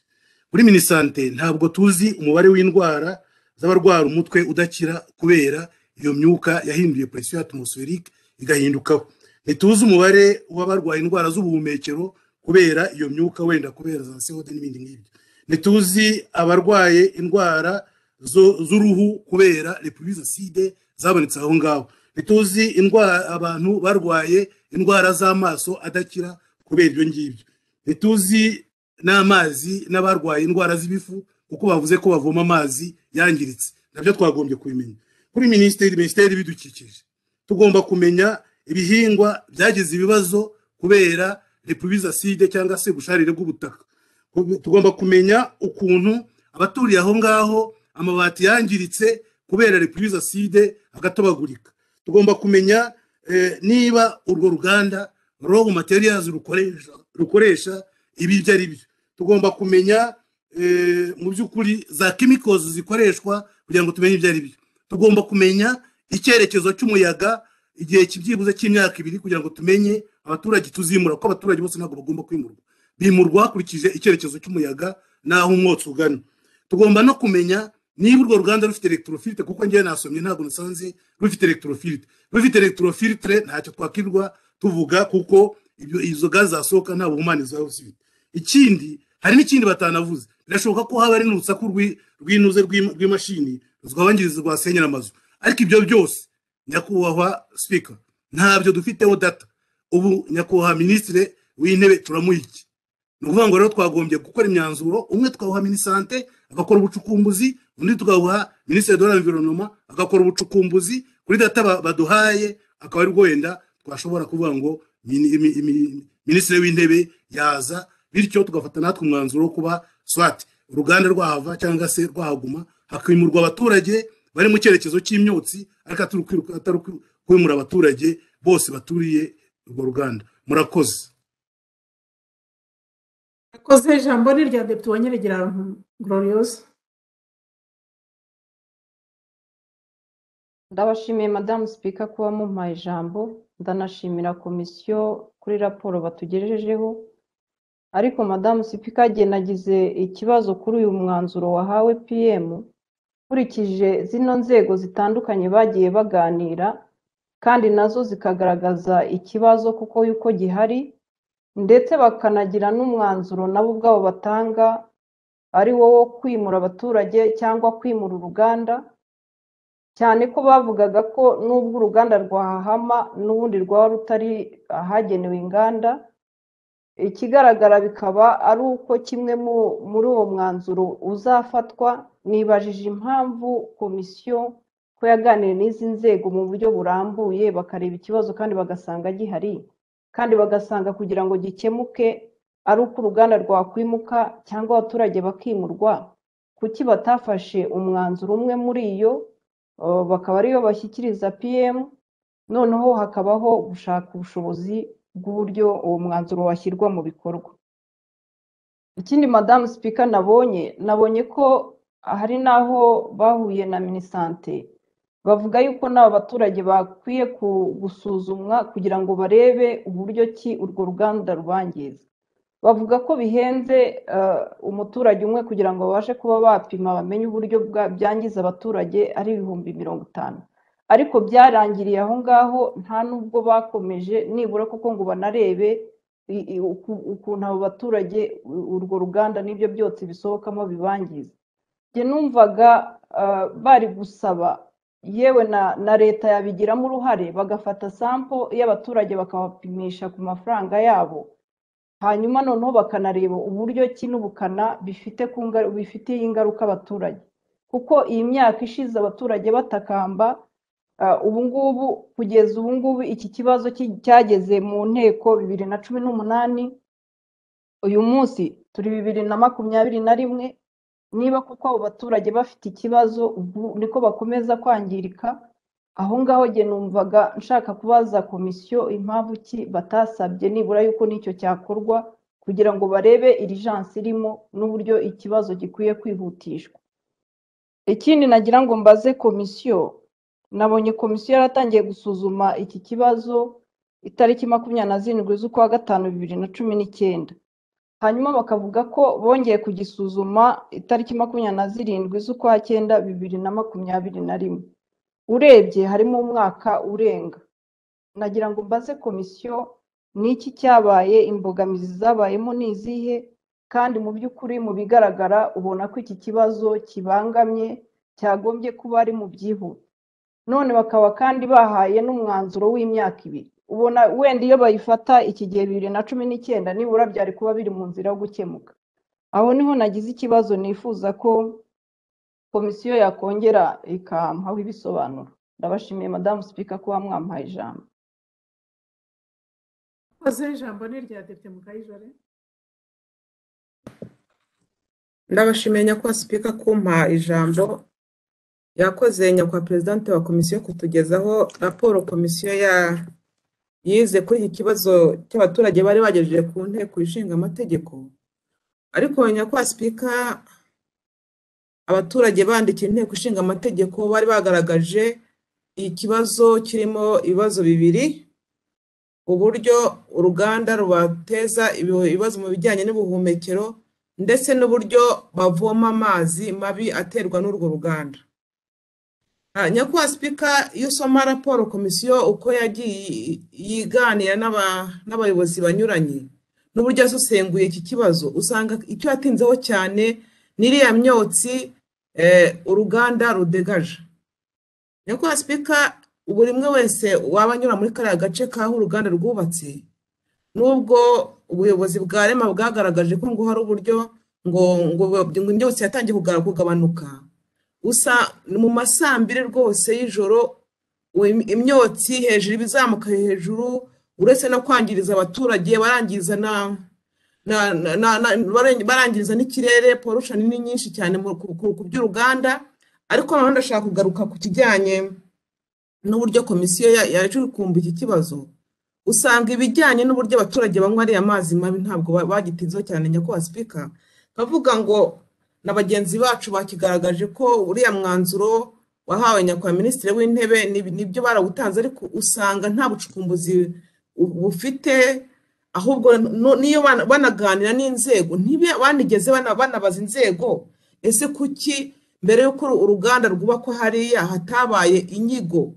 Muri Minisante ntabwo tuzi umubare w'indwara z'abarwara umutwe udakira kubera iyo myuka yahinduye pression atmospherique igahindukaho. Ntituzi umubare w'abarwaye indwara z'ubuhumekero kubera iyo myuka wenda kubera za CO2 n'ibindi nk'ibyo. Ntituzi abarwaye indwara z'uruhu kubera les pluies acides zabonetse aho ngaho. Ntituzi indwara abantu barwaye indwara z'amaso adakira kubera ibyo ngibyo. Ntituzi n'amazi n'abarwaye indwara z'ibifu kuko bavuze ko bavoma amazi yangiritse. Nabyo twagombye kubimenya. Kuri Minisiteri y'Ibidukikije tugomba kumenya ibihingwa byagize ibibazo kubera les pluies acides cyangwa se busharire bw'ubutaka. Tugomba kumenya ukuntu abaturiye aho ngaho amabati yangiritse kubera les pluies acides agatobagurika. Tugomba kumenya niba urwo ruganda raw materials rukoresha ibiryo ari byo. Tugomba kumenya mu by'ukuri za chemicals zikoreshwa kugira ngo tumenye ibyo ari byo. Tugomba kumenya icyerekezo cy'umuyaga igihe kibyibuze cy'imyaka 2 kugira ngo tumenye abaturage tuzimura ko abaturage bose ntabwo bagomba kwimurwa. Bimurwa hakurikije icyerekezo cy'umuyaga naho umwotsi ugana. Tugomba no kumenya niba urwo ruganda rufite electrofiltre kuko ngiye nasomye ntabwo nasanze rufite electrofiltre. Rufite electrofiltre ntacyo twakirwa tuvuga kuko izo gazi zasohoka nta buhumanizo zifite. Ikindi hari n'ikindi batanavuze. Birashoboka ko haba ari n'urusaku rw'inuze rw'imashini rwabangiriza rwasenyera amazu. Ariko ibyo byose Nyakubahwa Speaker ntabyo dufiteho data. Ubu Nyakubahwa Minisitiri w'Intebe turamuha iki? ni ukuvuga ngo rero twagombye gukora imyanzuro, umwe twawuha minisante agakora ubucukumbuzi, undi tukawuha minisitiri de l'environnement agakora ubucukumbuzi kuri data baduhaye, akaba ari wenda twashobora kuvuga ngo minisitiri w'intebe yaza, bityo tugafata natwe umwanzuro wo kuba swat uruganda rwahava cyangwa se rwahaguma, hakimurwa abaturage bari mu cyerekezo cy'imyotsi, ariko atari kwimura abaturage bose baturiye urwo ruganda. Murakoze. Murakoze. Ijambo ni rya Depite Uwanyeregera Gloriose. Ndabashimiye Madame Speaker kuba mumpaye ijambo, ndanashimira komisiyo kuri raporo batugejejeho. Ariko Madame Speaker, jye nagize ikibazo kuri uyu mwanzuro wahawe PM, kurikije zino nzego zitandukanye bagiye baganira kandi nazo zikagaragaza ikibazo kuko yuko gihari, ndetse bakanagira n'umwanzuro nabo ubwabo batanga ari wo kwimura abaturage cyangwa kwimura uruganda, cyane ko bavugaga ko nubwo uruganda rwahahama n'ubundi rwaba rutari ahagenewe inganda. Ikigaragara bikaba ari uko kimwe muri uwo mwanzuro uzafatwa. Nibajije impamvu komisiyo ko yaganiriye n'izi nzego mu buryo burambuye bakareba ikibazo kandi bagasanga gihari, kandi bagasanga kugira ngo gikemuke ari uko uruganda rwakwimuka cyangwa abaturage bakimurwa, kuki batafashe umwanzuro umwe muri iyo bakaba ariyo bashyikiriza PM, noneho hakabaho gushaka ubushobozi bw'uburyo uwo mwanzuro washyirwa mu bikorwa. Ikindi Madame Speaker, nabonye ko hari naho bahuye na minisante bavuga yuko n'aba baturage bakwiye gusuzumwa kugira ngo barebe uburyo ki urwo ruganda rubangiza. Bavuga ko bihenze umuturage umwe kugira ngo babashe kuba bapima bamenye uburyo byangiza abaturage ari 50,000, ariko byarangiriye aho ngaho, nta nubwo bakomeje nibura kuko ngo banarebe ukuntu abo baturage urwo ruganda n'ibyo byose bisohokamo bibangiza. Jye numvaga bari gusaba yewe na leta yabigiramo uruhare, bagafata sample y'abaturage bakabapimisha ku mafaranga yabo, hanyuma noneho bakanareba uburyo ki n'ubukana bifitiye ingaruka abaturage, kuko iyi myaka ishize abaturage batakamba. Ubu ngubu kugeza ubu ngubu iki kibazo cyageze mu nteko 2018, uyu munsi turi 2021. Niba kuko abo baturage bafite ikibazo niko bakomeza kwangirika, aho ngaho jye numvaga nshaka kubaza komisiyo impamvu ki batasabye nibura yuko nicyo cyakorwa kugira ngo barebe urgence irimo n'uburyo ikibazo gikwiye kwihutishwa. Ikindi nagira ngo mbaze komisiyo, nabonye komisiyo yaratangiye gusuzuma iki kibazo itariki 27 z'ukwa 5 2019, hanyuma bakavuga ko bongeye kugisuzuma itariki 27 z'ukwa 9 2021. Urebye harimo umwaka urenga. Nagira ngo mbaze komisiyo niki cyabaye, imbogamizi zabayemo nizihe, kandi mu by'ukuri mu bigaragara ubona ko iki kibazo kibangamye cyagombye kuba ari mu byihuta. None bakaba kandi bahaye n'umwanzuro w'imyaka 2. Ubona wenda iyo bayifata iki gihe 2019 nibura byari kuba biri mu nzira yo gukemuka. Aho niho nagize ikibazo, nifuza ko komisiyo yakongera ikampaho ibisobanuro. Ndabashimiye Madame Speaker kuba mwampaye ijambo. Murakoze. Ijambo ni rya Depite Mukayijore. Ndabashimiye nyakubahwa Speaker kumpa ijambo. Yakoze nyakubahwa Presidente wa komisiyo kutugezaho raporo komisiyo yize kuri iki kibazo cy'abaturage bari bagejeje ku nteko ishinga amategeko. Ariko nyakubahwa Speaker, abaturage bandikira inteko ishinga amategeko bari bagaragaje ikibazo kirimo ibibazo bibiri: uburyo uruganda rubateza ibibazo mu bijyanye n'ubuhumekero ndetse n'uburyo bavoma amazi mabi aterwa n'urwo ruganda. Nyakubahwa Speaker, iyo usoma raporo komisiyo uko yagiye yiganira n'abayobozi banyuranye n'uburyo asesenguye iki kibazo, usanga icyo yatinzeho cyane n'iriya myotsi uruganda rudegaje. Nyakubahwa Speaker, buri umwe wese waba anyura muri kariya gace kaho uruganda rwubatse, nubwo ubuyobozi bwa rema bwagaragaje ko ngo hari uburyo ngo imyotsi yatangiye kugabanuka gusa mu masambire rwose y'ijoro imyotsi hejuru ibizamuka hejuru uretse no kwangiriza abaturage barangiriza n'ikirere pollution ni nyinshi cyane ku by'uruganda ariko naho ndashaka kugaruka ku kijyanye n'uburyo komisiyo yaje kumva iki kibazo usanga ibijyanye n'uburyo abaturage banywa ariya mazi mabi ntabwo bagitizeho cyane nyakubahwa Speaker bavuga ngo na bagenzi bacu bakigaragaje ko uriya mwanzuro wahawe nyakubahwa Minisitiri w'Intebe nibyo barawutanze ariko usanga nta bucukumbuzi bufite ahubwo niyo banaganira n'inzego banigeze banabaza inzego ese kuki mbere y'uko uruganda rwubakwa hariya hatabaye inyigo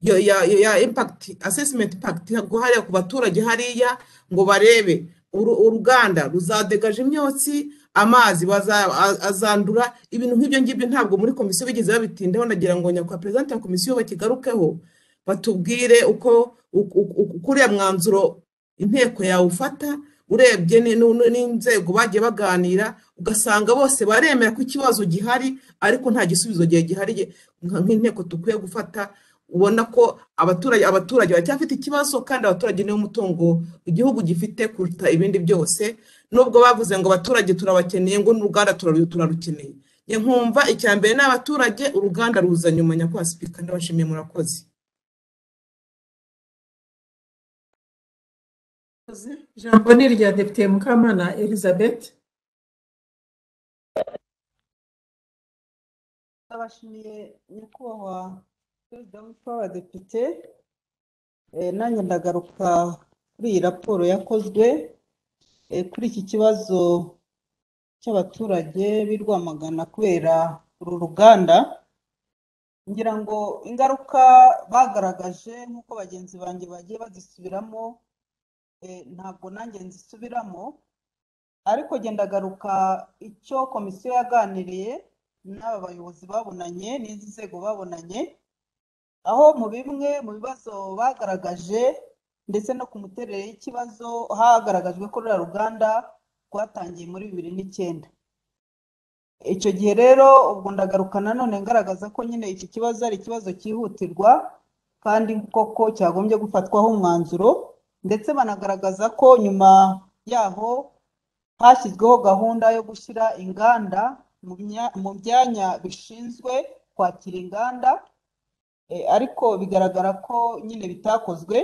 ya impact assessment impact hariya ku baturage hariya ngo barebe uruganda ruzadegaje imyotsi amazi azandura ibintu nk'ibyo ngibyo ntabwo muri komisiyo bigeze babitindaho nagira ngo nyakubahwa perezida wa komisiyo bakigarukeho batubwire uko kuriya mwanzuro inteko yawufata urebye n'inzego bagiye baganira ugasanga bose baremera ko ikibazo gihari ariko nta gisubizo gihari nk'inteko dukwiye gufata ubona ko abaturage bacyafite ikibazo kandi abaturage niwo mutungo igihugu gifite kuruta ibindi byose nubwo bavuze ngo abaturage turabakeneye ngo n'uruganda turarukeneye nkumva icya mbere n'abaturage uruganda ruza nyuma nyakubahwa Speaker ndabashimiye murakoze ijambo ni irya Depite Mukamana Elizabeth. Ndabashimiye nyakubahwa perezida w'abadepite nanjye ndagaruka kuri iyi raporo yakozwe kuri iki kibazo cy'abaturage b'i Rwamagana kubera uru ruganda ngira ngo ingaruka bagaragaje nk'uko bagenzi banjye bagiye bazisubiramo ntabwo nanjye nzisubiramo ariko genda garuka icyo komisiyo yaganiriye n'aba bayobozi babonanye n'izi nzego babonanye aho mu bimwe mu bibazo bagaragaje ndetse no ku muterere y'ikibazo hagaragajwe ko ruriya ruganda rwatangiye muri 2009 icyo gihe rero ubwo ndagaruka nanone ngaragaza ko nyine iki kibazo ari ikibazo cyihutirwa kandi koko cyagombye gufatwaho umwanzuro ndetse banagaragaza ko nyuma yaho hashyizweho gahunda yo gushyira inganda mu byanya bishinzwe kwakira inganda ariko bigaragara ko nyine bitakozwe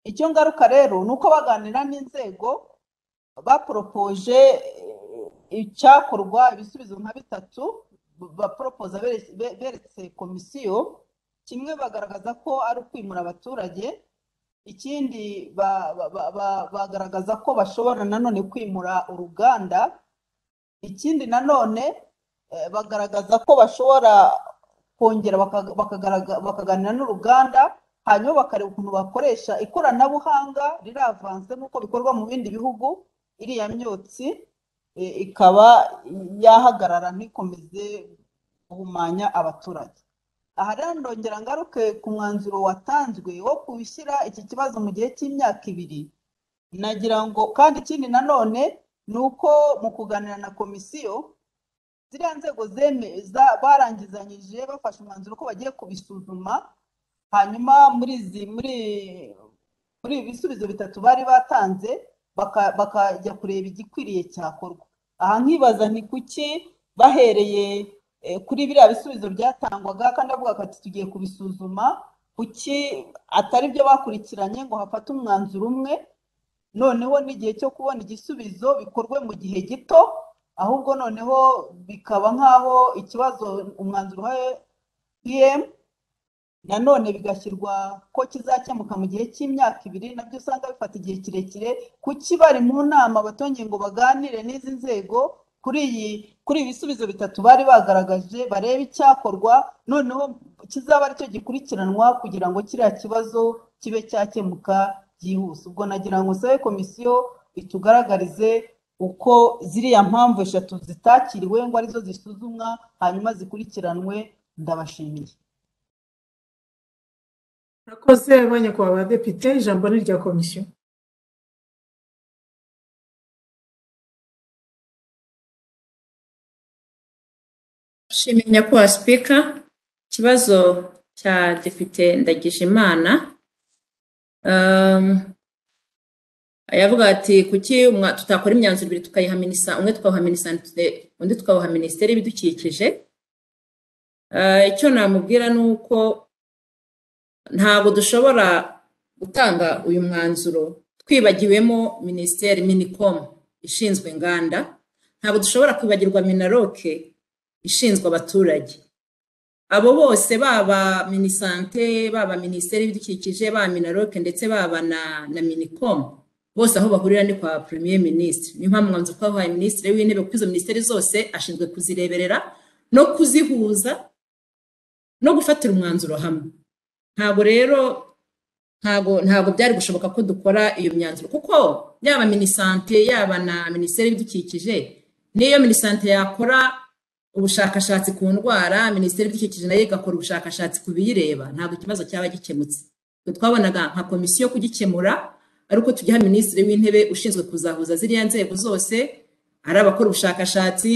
icyo ngaruka rero nuko baganira n'inzego baporopoje icyakorwa ibisubizo nka bitatu baporopoza beretse komisiyo kimwe bagaragaza ko ari ukwimura abaturage ikindi bagaragaza ko bashobora nanone kwimura uruganda ikindi nanone bagaragaza ko bashobora kongera bakaganira n'uruganda hanyuma bakareba ukuntu bakoresha ikoranabuhanga riravanze nk'uko bikorwa mu bindi bihugu iriya myotsi ikaba yahagarara ntikomeze guhumanya abaturage aha rero ndongera ngaruke ku mwanzuro watanzwe wo kubishyira iki kibazo mu gihe cy'imyaka 2 nagira ngo kandi ikindi nanone ni uko mu kuganira na komisiyo ziriya nzego barangizanyije bafashe umwanzuro ko bagiye kubisuzuma hanyuma muri ibi bisubizo bitatu bari batanze bakajya kureba igikwiriye cyakorwa aha nkibaza ni kuki bahereye kuri biriya bisubizo byatangwaga kandi avuga ati tugiye kubisuzuma kuki atari byo bakurikiranye ngo hafate umwanzuro umwe noneho n'igihe cyo kubona igisubizo bikorwe mu gihe gito ahubwo noneho bikaba nk'aho ikibazo umwanzuro wa PM nanone bigashyirwa ko kizakemuka mu gihe cy'imyaka 2 nabyo usanga bifata igihe kirekire kuki bari mu nama batongeye ngo baganire n'izi nzego kuri ibisubizo bitatu bari bagaragaje barebe icyakorwa noneho kizaba aricyo gikurikiranwa kugira ngo kiriya kibazo kibe cyakemuka byihuse ubwo nagira ngo sabe komisiyo itugaragarize uko ziriya mpamvu 3 zitakiriwe ngo arizo zisuzumwa hanyuma zikurikiranwe ndabashimiye Murakoze abanyakubahwa abadepite ijambo ni rya komisiyo Ndashimira nyakubahwa Sipika, ikibazo cya Depite Ndagijimana yavuga ati kuki tutakora imyanzuro ibiri tukayiha umwe tukawuha minisante undi tukawuha minisiteri y'ibidukikije. Icyo namubwira ni uko ntabwo dushobora gutanga uyu mwanzuro twibagiwemo minisiteri minicom ishinzwe inganda, ntabwo dushobora kwibagirwa minaroke ishinzwe abaturage. Abo bose baba minisante, baba minisiteri y'ibidukikije, baba minaroke ndetse baba na minicom, bose aho bahurira ni kwa premier ministre. Niyo mpamvu mwanzuro twahaye minisitiri w'intebe kuko izo minisiteri zose ashinzwe kuzireberera no kuzihuza no gufatira umwanzuro hamwe. Ntabwo rero ntabwo byari gushoboka ko dukora iyo myanzuro kuko yaba minisante yaba na minisiteri y'ibidukikije, niyo minisante yakora ubushakashatsi ku ndwara, minisiteri y'ibidukikije nayo igakora ubushakashatsi ku biyireba, ntabwo ikibazo cyaba gikemutse. Twabonaga nka komisiyo kugikemura ariko tugiha minisitiri w'intebe ushinzwe kuzahuza ziriya nzego zose, ari abakora ubushakashatsi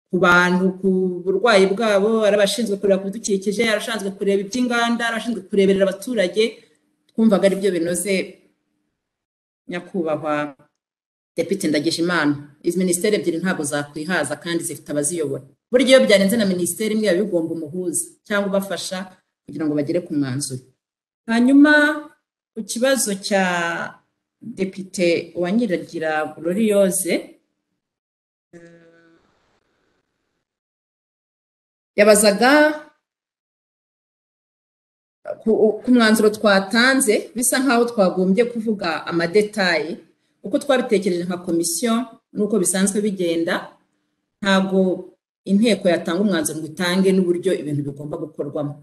ku bantu ku burwayi bwabo, ari abashinzwe kureba ku bidukikije, arashinzwe kureba iby'inganda, arashinzwe kureberera abaturage. Twumvaga ari byo binoze nyakubahwa Depite Ndagijimana. Izi minisiteri ebyiri ntabwo zakwihaza kandi zifite abaziyobora. Burya iyo byarenze na minisiteri imwe biba bigomba umuhuza cyangwa ubafasha kugira ngo bagere ku mwanzuro. Hanyuma ku kibazo cya Depite Uwanyiragira Gloriose yabazaga ku mwanzuro twatanze, bisa nkaho twagombye kuvuga amadetaye uko twabitekereje nka komisiyo nuko bisanzwe bigenda. Ntabwo inteko yatanga umwanzuro ngo itange n'uburyo ibintu bigomba gukorwamo.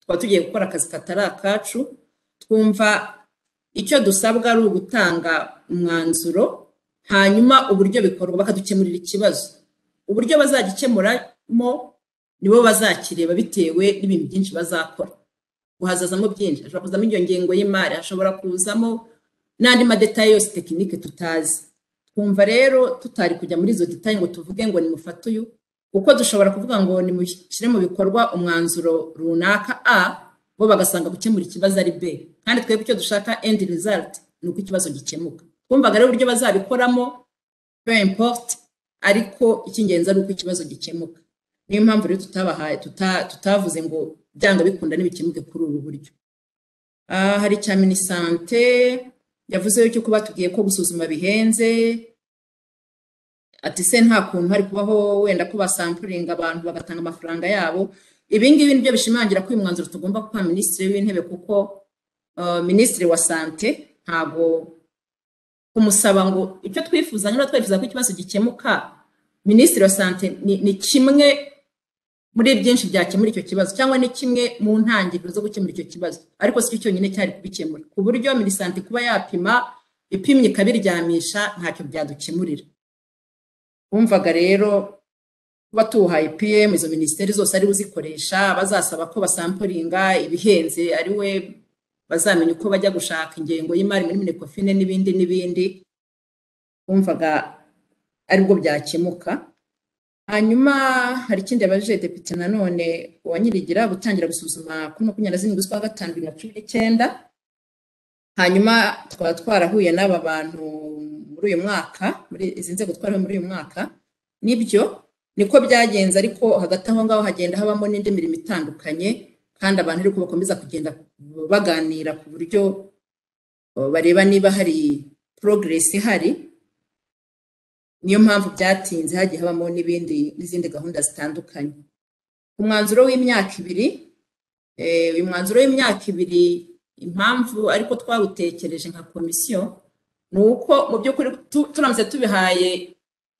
Twaba tugiye gukora akazi katari akacu, twumva icyo dusabwa ari ugutanga umwanzuro, hanyuma uburyo bikorwa bakadukemurira ikibazo. Uburyo bazagikemuramo nibo bazakireba bitewe n'ibintu byinshi bazakora. Guhazazamo byinshi, hashobora kuzamo iyo ngengo y'imari, hashobora kuzamo n'andi madetaye yose tekinike tutazi. Twumva rero tutari kujya muri izo detaye ngo tuvuge ngo nimufate uyu, kuko dushobora kuvuga ngo nimushyire mu bikorwa umwanzuro runaka A, bo bagasanga gukemura ikibazo ari B, kandi twebwe icyo dushaka end result ni uko ikibazo gikemuka. Twumvaga rero uburyo bazabikoramo peu importe, ariko icy'ingenzi ari uko ikibazo gikemuka. Niyo mpamvu rero tutavuze ngo byanga bikunda n'ibikemuke kuri ubu buryo. Hari cya minisante yavuze cyo kuba tugiye ko gusuzuma bihenze, ati se nta kuntu hari kubaho wenda ko basampuringa abantu bagatanga amafaranga yabo. Ibi ngibi nibyo bishimangira ko uyu mwanzuro tugomba kuba minisitiri w'intebe, kuko minisitiri wa sante ntabwo kumusaba ngo icyo twifuza, niba twifuza ko ikibazo gikemuka, minisitiri wa sante ni kimwe muri byinshi byakemura icyo kibazo, cyangwa ni kimwe mu ntangiriro zo gukemura icyo kibazo, ariko si cyo cyonyine cyari kubikemura. Ku buryo minisante kuba ipimye ikabiryamisha ntacyo byadukemurira. Wumvaga rero kuba tuhaye PM izo minisiteri zose ari uzikoresha, bazasaba ko basampuringa ibihenze, ari we bazamenya uko bajya gushaka ingengo y'imari muri Minecofine n'ibindi, wumvaga aribwo byakemuka. Hanyuma hari ikindi yabajije Depite nanone Uwanyirigira, gutangira gusuzuma kuri 27/5/2019. Hanyuma twaba twarahuye n'aba bantu muri uyu mwaka, muri izi nzego twarahuye muri uyu mwaka. Nibyo niko byagenze, ariko hagati aho ngaho hagenda habamo n'indi mirimo itandukanye, kandi abantu ariko bakomeza kugenda baganira ku buryo bareba niba hari progress ihari. Niyo mpamvu byatinze, hagiye habamo n'izindi gahunda zitandukanye. Umwanzuro w'imyaka ibiri, uyu mwanzuro w'imyaka ibiri impamvu ariko twawutekereje nka komisiyo ni uko mu by'ukuri turamutse tubihaye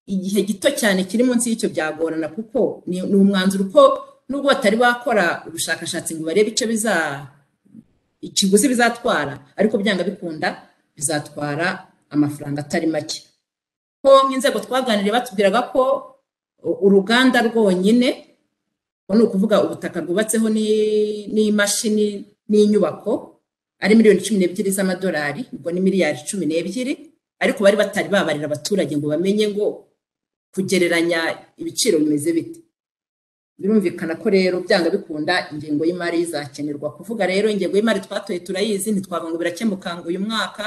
igihe gito cyane kiri munsi y'icyo byagorana, kuko ni umwanzuro uko nubwo batari bakora ubushakashatsi ngo barebe icyo ikiguzi bizatwara, ariko byanga bikunda bizatwara amafaranga atari make. Ko nk'inzego twaganiriye batubwiraga ko uruganda rwonyine, ni ukuvuga ubutaka bwubatseho n'imashini n'inyubako, ari miliyoni 12 z'amadolari, ubwo ni miliyari 12, ariko bari batari babarira abaturage ngo bamenye ngo kugereranya ibiciro bimeze bite. birumvikana ko rero byanga bikunda ingengo y'imari izakenerwa. Kuvuga rero ingengo y'imari twatoye turayizi, ntitwavuga ngo birakemuka ngo uyu mwaka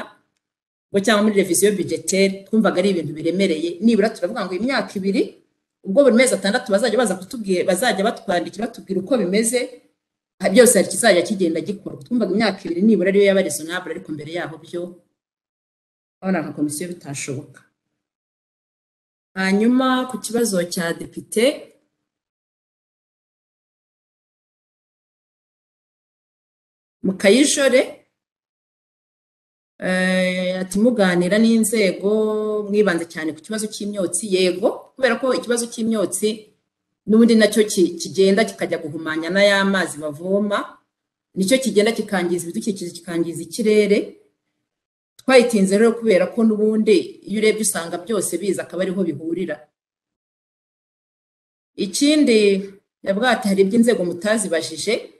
ngo cyangwa muri revision budgetaire, twumvaga ari ibintu biremereye. Nibura turavuga ngo imyaka 2, ubwo buri mezi 6 bazajya baza kutubwira, bazajya batwandikira batubwira uko bimeze, byose hari kizajya kigenda gikorwa. Twumvaga imyaka 2 nibura ariyo yaba raisonnable, ariko mbere yaho byo abana nka komisiyo bitashoboka. Hanyuma ku kibazo cya depite Mukayijore, ati muganira n'inzego mwibanze cyane ku kibazo cy'imyotsi. Yego, kubera ko ikibazo cy'imyotsi n'ubundi nacyo kigenda kikajya guhumanya n'ay'amazi bavoma, nicyo kigenda kikangiza ibidukikije, kikangiza ikirere. Twayitinze rero kubera ko n'ubundi iyo urebye usanga byose biza akaba ariho bihurira. Ikindi yavuga ati hari iby'inzego mutazibajije.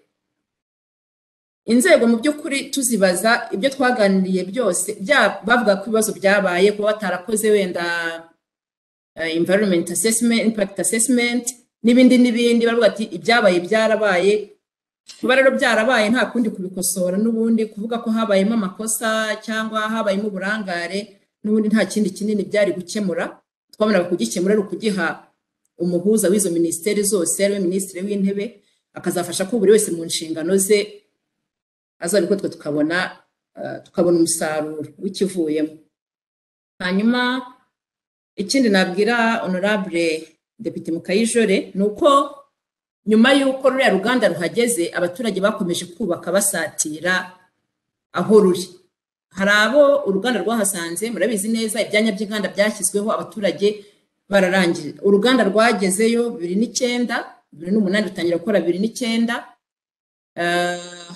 Inzego mu by'ukuri tuzibaza ibyo twaganiriye byose, bavuga ko ibibazo byabaye kuba batarakoze wenda environment assessment, impact assessment n'ibindi, baravuga ati ibyabaye byarabaye. Kuba rero byarabaye nta kundi kubikosora, n'ubundi kuvuga ko habayemo amakosa cyangwa habayemo uburangare, n'ubundi nta kindi kinini byari gukemura. Twabonaga kugikemura ari ukugiha umuhuza w'izo ministeri zose, ariwe minisitiri w'intebe, akazafasha ko buri wese mu nshingano ze azabiko twe tukabona umusaruro w'ikivuyemo. Hanyuma ikindi nabwira honorable Depite Mukayijore nuko nyuma y'uko ruriya ruganda ruhageze, abaturage bakomeje kubaka basatira aho ruri. Hari abo uruganda rwahasanze, murabizi neza ibyanya by'inganda byashyizweho, abaturage bararangije. Uruganda rwagezeyo 2009, 2008 rutangira gukora 2009.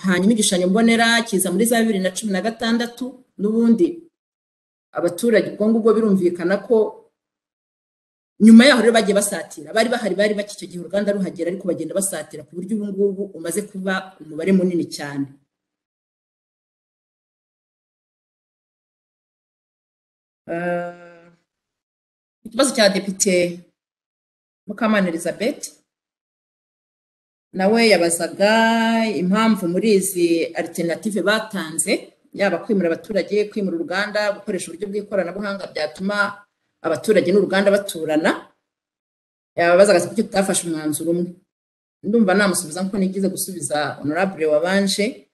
Hanyuma igishushanyo mbonera kiza muri za 2016, n'ubundi abaturage ubwo ngubwo birumvikana ko nyuma yaho rero bagiye basatira. Bari bake icyo gihe uruganda ruhagera, ariko bagenda basatira ku buryo ubu ngubu umaze kuba umubare munini cyane. Ikibazo cya Depite Mukamana Elizabeth nawe yabazaga impamvu muri izi alternative batanze, yaba kwimura abaturage, kwimura uruganda, gukoresha uburyo bw'ikoranabuhanga byatuma abaturage n'uruganda baturana. Yabazaga ko tutafashe umwanzuro umwe. Ndumva namusubiza nko nigize gusubiza honorable wabanje.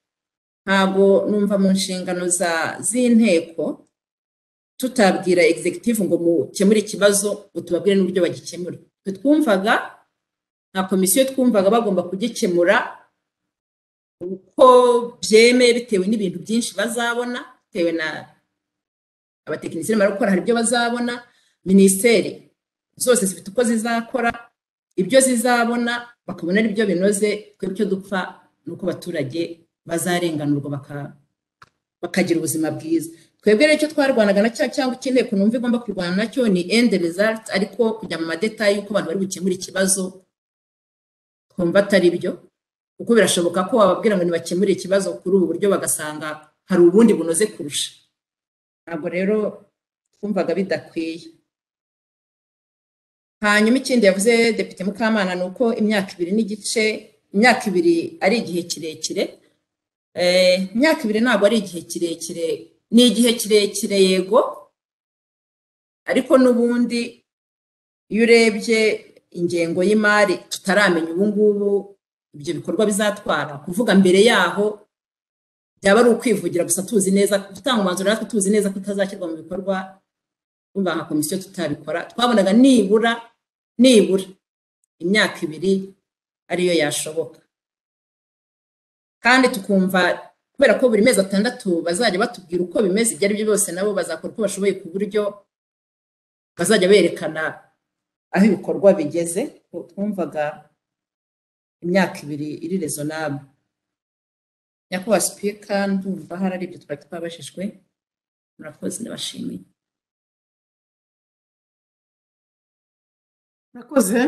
Ntago numva mu nshingano z'inteko tutabwira executive ngo mukemure ikibazo, ngo tubabwire n'uburyo bagikemura. Twumvaga na komisiyo twumvaga bagomba kugikemura uko byemeye, bitewe n'ibintu byinshi bazabona, bitewe na abatekinisiye bari gukora, hari ibyo bazabona. Ministeri zose zifite uko zizakora, ibyo zizabona bakabona ari byo binoze. Twebwe icyo dupfa nuko abaturage bazarenganurwa bakagira ubuzima bwiza. Twebwe rero icyo twarwanaga na cyangwa inteko numva igomba kurwana nacyo ni end result, ariko kujya mu madetail yuko abantu bari gukemura ikibazo twumva atari byo, kuko birashoboka ko wababwira ngo nibakemure ikibazo kuri ubu buryo bagasanga hari ubundi bunoze kurusha. Ntabwo rero twumvaga bidakwiye. Hanyuma ikindi yavuze Depite Mukamana ni uko imyaka 2 n'igice, imyaka 2 ari igihe kirekire. Imyaka 2 ntabwo ari igihe kirekire, ni igihe kirekire yego, ariko n'ubundi iyo urebye ingengo y'imari tutaramenya ubu ngubu ibyo bikorwa bizatwara, kuvuga mbere yaho byaba ari ukwivugira gusa. Tuzi neza gutanga umwanzuro, natwe tuzi neza ko utazashyirwa mu bikorwa. Umva nka komisiyo tutabikora, twabonaga nibura imyaka 2 ariyo yashoboka. Kandi tukumva kubera ko buri mezi 6 bazajya batubwira uko bimeze, ibyo ari byo byose nabo bazakora uko bashoboye ku buryo bazajya berekana aho ibikorwa bigeze. Twumvaga imyaka 2 iri raisonnable. Nyakubahwa Speaker, ndumva hari ari ibyo twari twabashijwe. Murakoze, ndabashimiye. Murakoze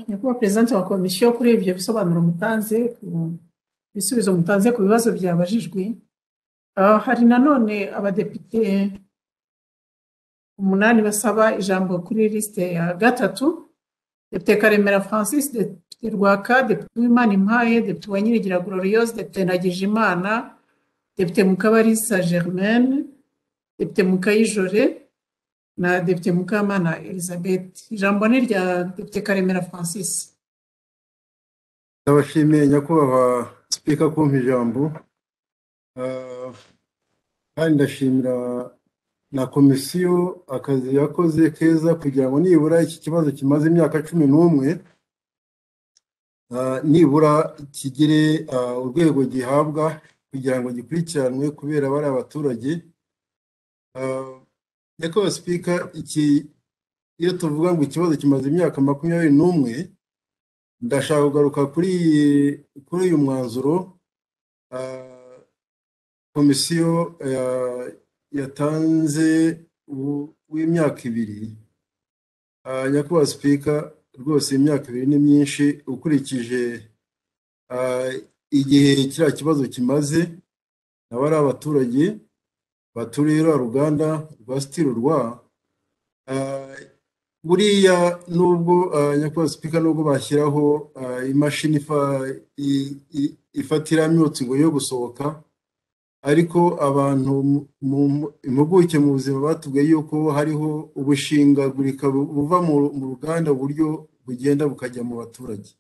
nyakubahwa Perezida wa komisiyo kuri ibyo bisobanuro mutanze, ibisubizo mutanze ku bibazo byabajijwe. Hari nanone abadepite 8 basaba ijambo kuri liste ya 3. Depite Karemera Francis, Depite Rwaka, Depite Uwimanimpaye, Depite Uwanyirigira Gloriose, Depite Ndagijimana, Depite Mukabarisa Germaine, Depite Mukayijore na Depite Mukamana Elizabeth. Ijambo ni rya Depite Karemera Francis. ndabashimiye nyakubahwa sipika kumpa ijambo. Kandi ndashimira na komisiyo akazi yakoze keza kugira ngo nibura iki kibazo kimaze imyaka 11 nibura kigire urwego gihabwa kugira ngo gikurikiranwe kubera bari abaturage. Nyakubahwa sipika, iki iyo tuvuga ngo ikibazo kimaze imyaka 21, ndashaka kugaruka kuri uyu mwanzuro komisiyo yatanze w'imyaka 2. Nyakubahwa sipika, rwose imyaka 2 ni myinshi ukurikije igihe kiriya kibazo kimaze. N'abari abaturage baturiye Ruganda rwa Steel rwa buriya nubwo nyakubahwa sipika nubwo bashyiraho imashini ifatira imyotsi ngo yo gusohoka, ariko abantu impuguke mu buzima batubwiye yuko hariho ubushingagurika buva mu ruganda uburyo bugenda bukajya mu baturage.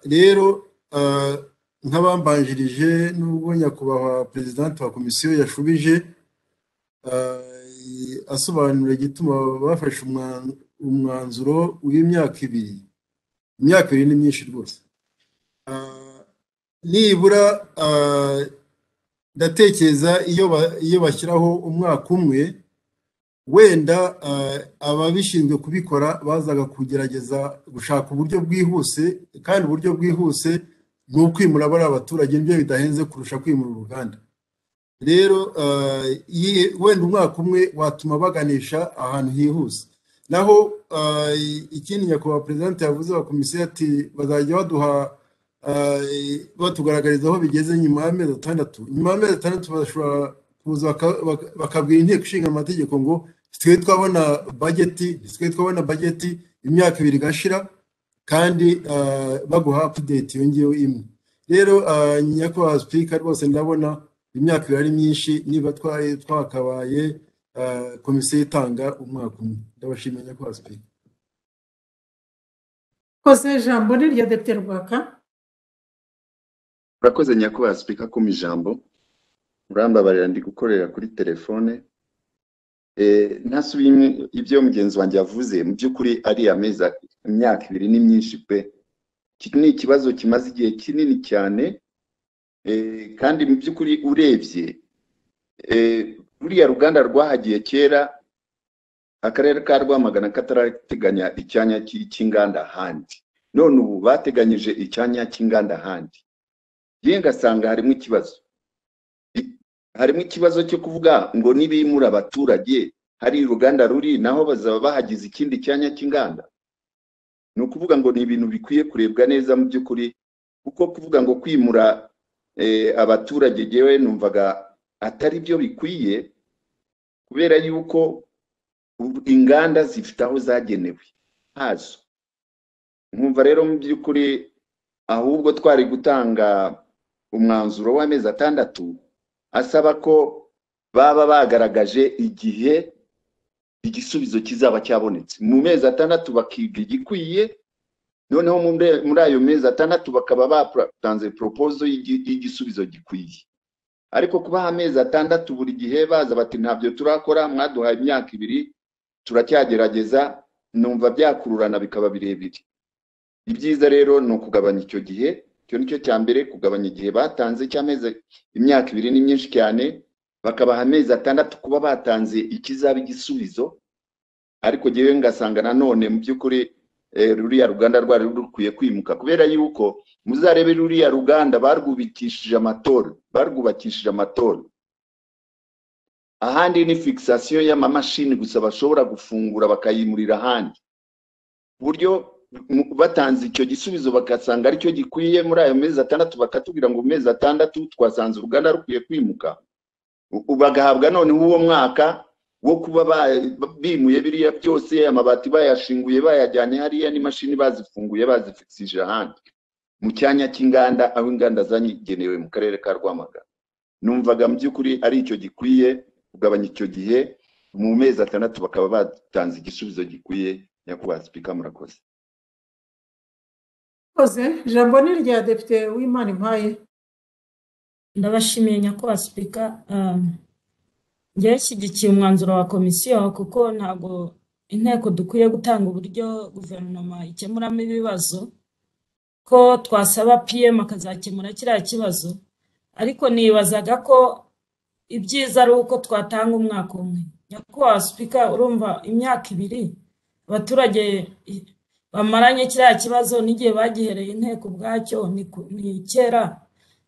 Rero nk'abambanjirije nubwo nyakubahwa perezidante wa komisiyo yashubije asobanura igituma bafashe umwanzuro w'imyaka 2. Imyaka 2 ni myinshi rwose. Nibura ndatekereza iyo bashyiraho umwaka umwe, wenda ababishinzwe kubikora bazaga kugerageza gushaka uburyo bwihuse, kandi uburyo bwihuse ni ukwimura bari abaturage, nibyo bidahenze kurusha kwimura uruganda. Rero wenda umwaka umwe watuma baganisha ahantu hihuse. Naho ikindi nyakubahwa perezidante yavuze wa komisiyo ati bazajya baduha batugaragariza aho bigeze nyuma y'amezi 6. Nyuma y'amezi 6 bashobora kuza bakabwira inteko ishinga amategeko ngo twe twabona budget imyaka 2 igashira, kandi baguha update yongeyeho imwe. Rero nyakubahwa speaker, rwose ndabona imyaka 2 ari myinshi, niba twakabaye komisiyo itanga umwaka umwe. Ndabashimiye nyakubahwa speaker. Koze ijambo ni rya Depite Rwaka. Urakoze nyakubahwa sipika kumpa ijambo. Urambabarira ndi gukorera kuri telefone. Ntasubiye ibyo mugenzi wanjye yavuze, mu by'ukuri ari amezi imyaka 2 ni myinshi pe. Iki ni ikibazo kimaze igihe kinini cyane, kandi mu by'ukuri urebye buriya ruganda rwahagiye kera, akarere ka Rwamagana katarateganya icyanya cy'inganda handi, none ubu bateganyije icyanya cy'inganda handi. Yenga sanga harimo ikibazo cyo kuvuga ngo nibimura abaturage hari uruganda ruri naho bazaba bahagize ikindi cyanya cy'inganda. No kuvuga ngo ni ibintu bikwiye kurebwa neza mu by'ukuri, kuko kuvuga ngo kwimura abaturage jewe numvaga atari byo bikwiye, kubera yuko inganda zifite aho zagenewe hazo. Nkumva rero mu by'ukuri ahubwo twari gutanga umwanzuro w'amezi 6 asaba ko baba bagaragaje igihe igisubizo kizaba cyabonetse. Mu mezi 6 bakiga igikwiye, noneho muri ayo mezi 6 bakaba batanze proposal y'igisubizo gikwiye. Ariko kuba amezi 6 buri gihe baza bati ntabyo turakora, mwaduhaye imyaka 2 turacyagerageza, numva byakururana bikaba birebire. Ibyiza rero no kugabanya icyo gihe. Cyo nicyo cyambere, kugabanya igihe batanze cy'amezi imyaka 2 ni myinshi cyane, bakabaha amezi 6 kuba batanze ikizaba igisubizo. Ariko jewe ngasanga nanone mu by'ukuri ruriya ruganda rwari rukwiye kwimuka, kubera yuko muzarebe ruriya ruganda barwubakishije amatoro. Ahandi ni fixation y'amamashini gusa bashobora gufungura bakayimurira ahandi. Buryo batanze icyo gisubizo bakasanga ari cyo gikwiye muri ayo mezi 6, bakatubwira ngo mezi 6 twasanze uruganda rukwiye kwimuka, ubagahabwa none uwo mwaka wo kuba bimuye biriya byose, amabati bayashinguye bayajyanye hariya n'imashini bazifunguye bazifikisije ahandi mu cyanya cy'inganda, aho inganda zanyigenewe mu karere ka Rwamagana. Numvaga mu by'ukuri ari icyo gikwiye kugabanya icyo gihe, mu mezi 6 bakaba batanze igisubizo gikwiye. Nyakubahwa Speaker, murakoze. Ijambo ni rya Depite Uwimana Impaye. Ndabashimiye nyakubahwa Speaker. Njyewe nshyigikiye umwanzuro wa komisiyo kuko ntabwo inteko dukwiye gutanga uburyo guverinoma ikemuramo ibibazo, ko twasaba PM akazakemura kiriya kibazo, ariko nibazaga ko ibyiza ari uko twatanga umwaka umwe. Nyakubahwa Speaker, urumva imyaka 2 abaturage bamaranye kiriya kibazo n'igihe bagihereye inteko bwacyo ni kera.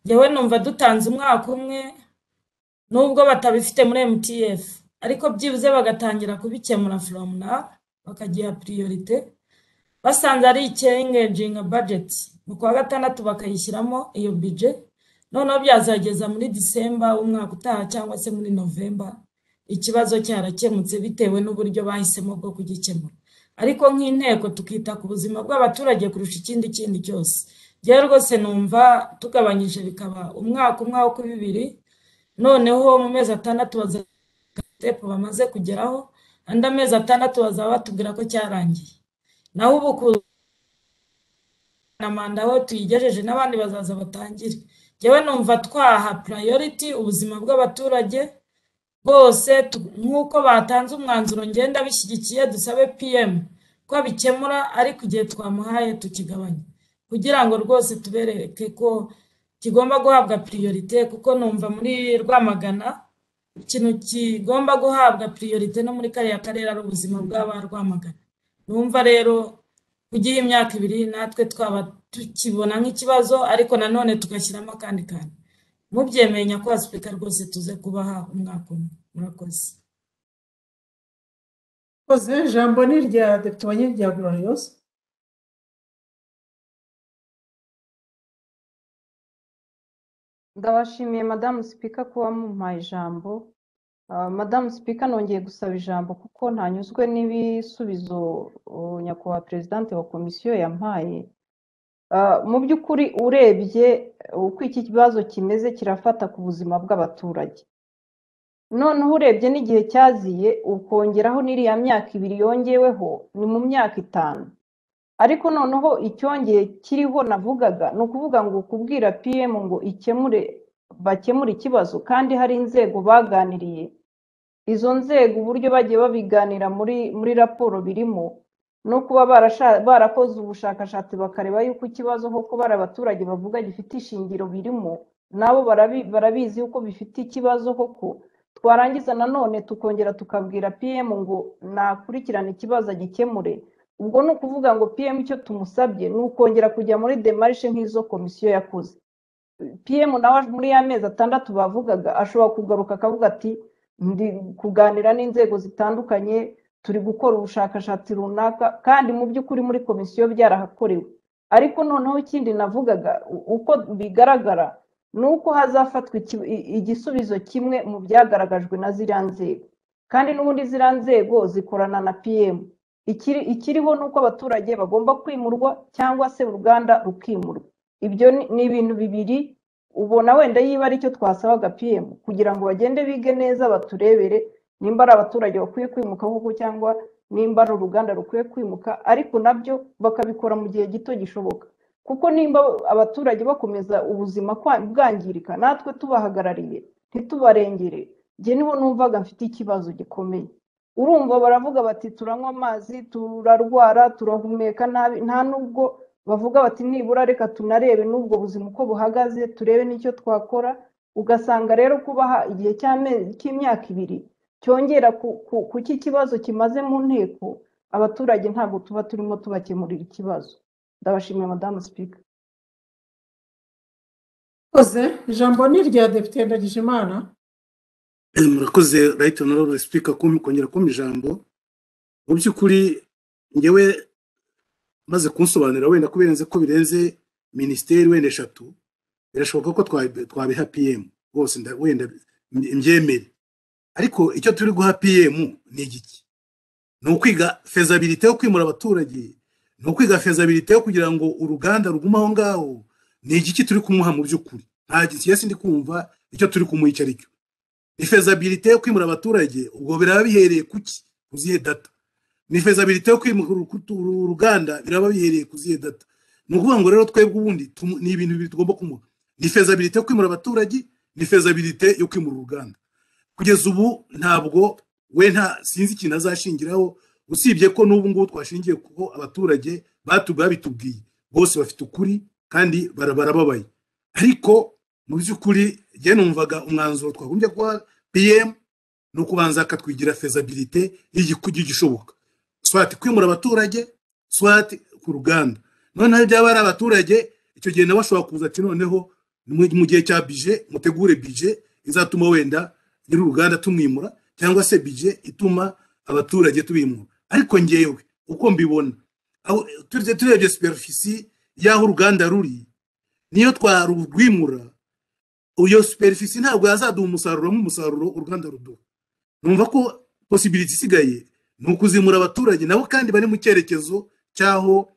Njyewe numva dutanze umwaka umwe nubwo batabifite muri MTF, ariko byibuze bagatangira kubikemura from now, bakagiha priorite, basanze ari engaging budget mu kwa 6 bakayishyiramo iyo budget, noneho byazageza muri December umwaka utaha cyangwa se muri November ikibazo cyarakemutse bitewe n'uburyo bahisemo bwo kugikemura. Ariko nk'inteko tukita ku buzima bw'abaturage kurusha ikindi cyose. Njyewe rwose numva tugabanyije bikaba umwaka umwe wo ku 2, noneho mu mezi 6 step bamaze kugeraho, andi amezi 6 bazaba batubwira ko cyarangiye. Naho ubu na manda ho tuyigejeje n'abandi bazaza batangire. Njyewe numva twaha priority ubuzima bw'abaturage bose, nk'uko batanze umwanzuro ngenda bishyigikiye, dusabe PM ko bikemura, ariko igihe twamuhaye tukigabanya kugira ngo rwose tubereke ko kigomba guhabwa priorite, kuko numva muri Rwamagana ikintu kigomba guhabwa priorite no muri kariya karere ari ubuzima bw'aba Rwamagana. Numva rero kugiha imyaka 2 natwe twaba tukibona nk'ikibazo, ariko nanone tugashyiramo kandi kandi mubyemeye nyakubahwa Speaker, rwose tuze kubaha umwaka umwe. Murakoze. Ijambo ni rya Depite Wanyirya Glorious. Ndabashimiye Madame Speaker kuba mumpaye ijambo. Madame Speaker, nongeye gusaba ijambo kuko ntanyuzwe n'ibisubizo nyakubahwa Presidente wa komisiyo yampaye. Mu by'ukuri urebye uko iki kibazo kimeze kirafata ku buzima bw'abaturage. Noneho urebye n'igihe cyaziye ukongeraho n'iriya myaka 2 yongeweho, ni mu myaka 5. Ariko noneho icyongeye kiriho navugaga ni ukuvuga ngo kubwira PM ngo bakemure ikibazo, kandi hari inzego baganiriye. Izo nzego uburyo bagiye babiganira muri raporo birimo no kuba barakoze ubushakashatsi bakareba yuko ikibazo koko bari abaturage bavuga gifite ishingiro birimo, nabo barabizi yuko bifite ikibazo koko. Twarangiza nanone tukongera tukabwira PM ngo nakurikirana ikibazo agikemure. Ubwo no kuvuga ngo PM icyo tumusabye ni ukongera kujya muri démarche nk'izo komisiyo yakoze. PM nawe muri ya mezi 6 bavugaga ashobora kugaruka akavuga ati ndi kuganira n'inzego zitandukanye, turi gukora ubushakashatsi runaka, kandi mu by'ukuri muri komisiyo byarahakorewe. Ariko noneho ikindi navugaga uko bigaragara nuko hazafatwa igisubizo kimwe mu byagaragajwe na ziriya nzego, kandi n'ubundi ziriya nzego zikorana na PM. Ikiriho nuko abaturage bagomba kwimurwa cyangwa se uruganda rukimurwa. Ibyo ni ibintu bibiri ubona wenda yiba ari cyo twasabaga PM kugira ngo bagende bige neza, baturebere nimba ari abaturage bakwiye kwimuka koko cyangwa nimba ari uruganda rukwiye kwimuka, ariko nabyo bakabikora mu gihe gito gishoboka. Kuko nimba abaturage bakomeza ubuzima bwangirika, natwe tubahagarariye ntitubarengere, njye niho numvaga mfite ikibazo gikomeye. Urumva baravuga bati turanywa amazi, turarwara, turahumeka nabi, nta nubwo bavuga bati nibura reka tunarebe n'ubwo buzima uko buhagaze, turebe n'icyo twakora. Ugasanga rero kubaha igihe cy'imyaka 2 cyongera ku kibazo kimaze mu nteko, abaturage ntabwo tuba turimo tubakemurira ikibazo. Ndabashimiye Madame Speaker. Ijambo ni rya Depite Ndagijimana. Murakoze Right Honorable Speaker kongera kumpa ijambo. Mu by'ukuri ngewe maze kunsobanurira wenda kubirenze ko birenze ministeri wenda 3, birashoboka ko twabiha PM bose wenda imbyemere. ariko icyo turi guha PM ni igiki? Ni ukwiga feasibility yo kwimura abaturage, ni ukwiga feasibility yo kugira ngo uruganda ruguma aho ngaho. Ni igiki turi kumuha mu by'ukuri? Nta gisi ndi kumva icyo turi kumuha icyo aricyo. Ni feasibility yo kwimura abaturage, ubwo biraba bihereye kuki? Kuzihe data. Ni feasibility yo kwimura uruganda, biraba bihereye kuzihe data. Ni ukuvuga ngo rero twebwe ubundi ni ibintu bibiri tugomba kumuha. Ni feasibility yo kwimura abaturage, ni feasibility yo kwimura uruganda. Kugeza ubu ntabwo nta sinzi ikintu azashingiraho, usibye ko n'ubu ngubu twashingiye kuko abaturage babitubwiye bose bafite ukuri kandi barababaye. Ariko mu by'ukuri njye numvaga umwanzuro twagombye kuba PM no kubanza akatwigira feasibility y'igishoboka, swati kwimura abaturage, swati ku ruganda. Noneho byaba ari abaturage, icyo gihe nabashobora kuza ati noneho mu gihe cya budget mutegure budget izatuma wenda nyiri uruganda tumwimura, cyangwa se budget ituma abaturage tubimura. Ariko ngewe uko mbibona, aho turebye superficie y'aho uruganda ruri, niyo twarwimura, uyo superficie ntabwo yazaduha umusaruro nk'umusaruro uruganda ruduha. Numva ko possibility isigaye ni ukuzimura abaturage nabo kandi bari mu cyerekezo cyaho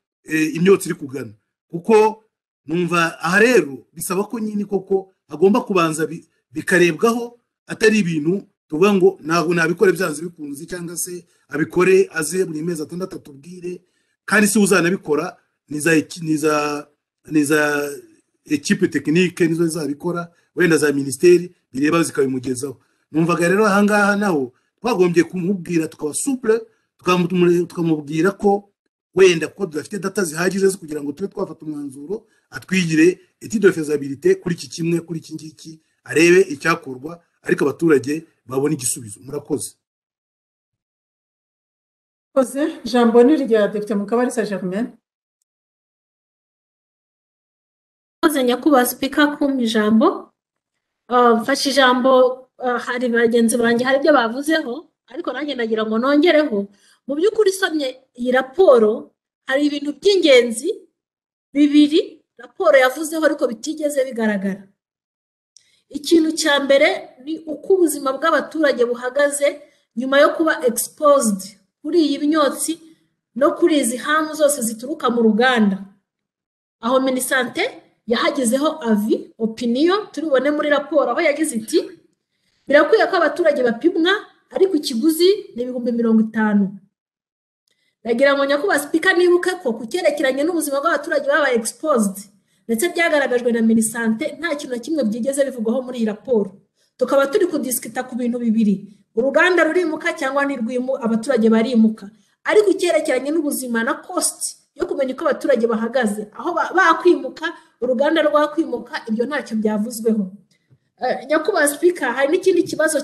imyotsi iri kugana, kuko numva aha rero bisaba ko nyine koko agomba kubanza bikarebwaho, atari ibintu tuvuga ngo ntabwo nabikore byanze bikunze, cyangwa se abikore aze buri mezi 6 atubwire, kandi si uzanabikora niza equipe technique nizo zabikora, wenda za ministeri bireba zikabimugezaho. Numvaga rero ahangaha naho twagombye kumubwira tukaba souple, tukamubwira ko wenda ko dufite data zihagije zo kugira ngo tube twafata umwanzuro, atwigire étude de faisabilité kuri iki kimwe, kuri iki ngiki, arebe icyakorwa, ariko abaturage babona igisubizo. Murakoze. Koze jambo ni rya Dr. Mukabarisa Germaine. Koze nyakubahwa Speaker kumpa ijambo. Mfashe ijambo, hari bagenzi banjye hari ibyo bavuzeho, ariko nanjye nagira ngo nongereho. Mu by'ukuri somye iyi raporo hari ibintu by'ingenzi bibiri raporo yavuzeho ariko bitigeze bigaragara. Ikintu cya mbere ni uko ubuzima bw'abaturage buhagaze nyuma yo kuba exposed kuri iyi myotsi no kuri izi hamu zose zituruka mu ruganda. Aho Minisante yahagezeho avi opinion turibone muri raporo, aho yagize iti birakwiye ko abaturage bapimwa ariko ikiguzi ni 50,000. Nagira ngo nyakubahwa Speaker nibuke ko kucyerekeranye n'ubuzima bw'abaturage baba exposed ndetse byagaragajwe na Minisante nta kintu na kimwe byigeze bivugwaho muri iyi raporo. Tukaba turi kudiskita ku bintu bibiri, uruganda rurimuka cyangwa nirwimu abaturage barimuka, ariko icyerekeranye n'ubuzima na cost yo kumenya uko abaturage bahagaze aho bakwimuka, uruganda rwakwimuka, ibyo ntacyo byavuzweho. Nyakubahwa Speaker, hari n'ikindi kibazo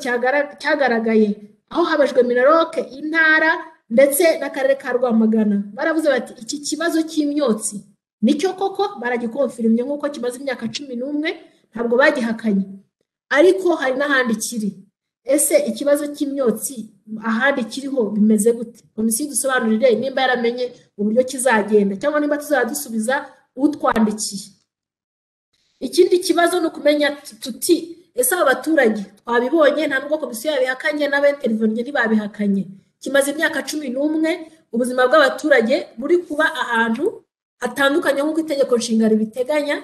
cyagaragaye aho habajwe Minaroke, intara ndetse n'akarere ka Rwamagana. Baravuze bati iki kibazo cy'imyotsi nicyo koko baragikonfirimye nk'uko kimaze imyaka 11, ntabwo bagihakanye, ariko hari n'ahandi kiri. Ese ikibazo cy'imyotsi ahandi kiriho bimeze gute? Komisiyo dusobanurire nimba yaramenye uburyo kizagenda, cyangwa nimba tuzadusubiza utwandikiye. Ikindi kibazo no kumenya tuti ese abaturage twabibonye, ntabwo komisiyo yabihakanye n'abentervenye ntibabihakanye. Kimaze imyaka 11 ubuzima bw'abaturage buri kuba ahantu hatandukanye nk'uko itegeko nshinga ribiteganya.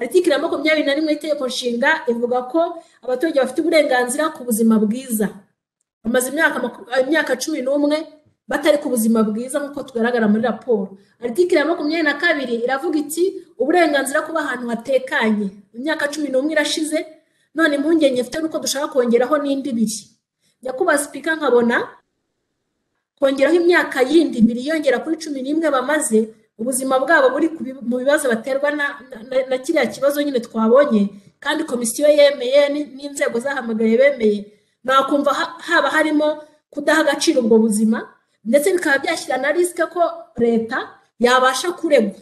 Article 21 itegeko nshinga ivuga ko abaturage bafite uburenganzira ku buzima bwiza. Bamaze imyaka 11 batari ku buzima bwiza nk'uko tugaragara muri raporo. Article 22 iravuga iti uburenganzira kuba ahantu hatekanye. Imyaka 11 irashize, none impungenge mfite nuko dushaka kongeraho n'indi 2. Nyakubahwa Speaker, nkabona kongeraho imyaka yindi 2 yongera kuri 11 bamaze, ubuzima bwabo buri mu bibazo baterwa na kiriya kibazo nyine twabonye, kandi komisiyo yemeye n'inzego zahamagaye bemeye. Nakumva haba harimo kudaha agaciro ubwo buzima, ndetse bikaba byashyira na riske ko leta yabasha kuregwa.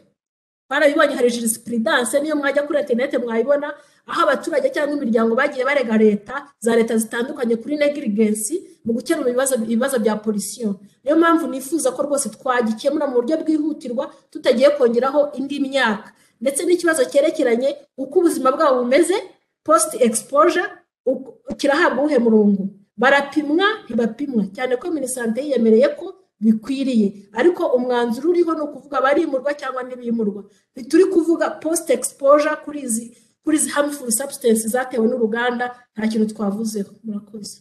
Barabibonye, hari jurisprudence niyo mwajya kuri internet mwayibona, aho abaturage cyangwa imiryango bagiye barega leta za leta zitandukanye kuri negligence mu gukemura ibibazo bya pollution. Niyo mpamvu nifuza ko rwose twagikemura mu buryo bwihutirwa tutagiye kongeraho indi myaka, ndetse n'ikibazo cyerekeranye uko ubuzima bwabo bumeze post exposure kirahabwa uhe murongo. barapimwa ntibapimwa cyane ko minisante yiyemereye ko bikwiriye ariko umwanzuro uriho ni ukuvuga barimurwa cyangwa ntibimurwa ntituri kuvuga post exposure kuri izi harmful substances zatewe n'uruganda nta kintu twavuzeho murakoze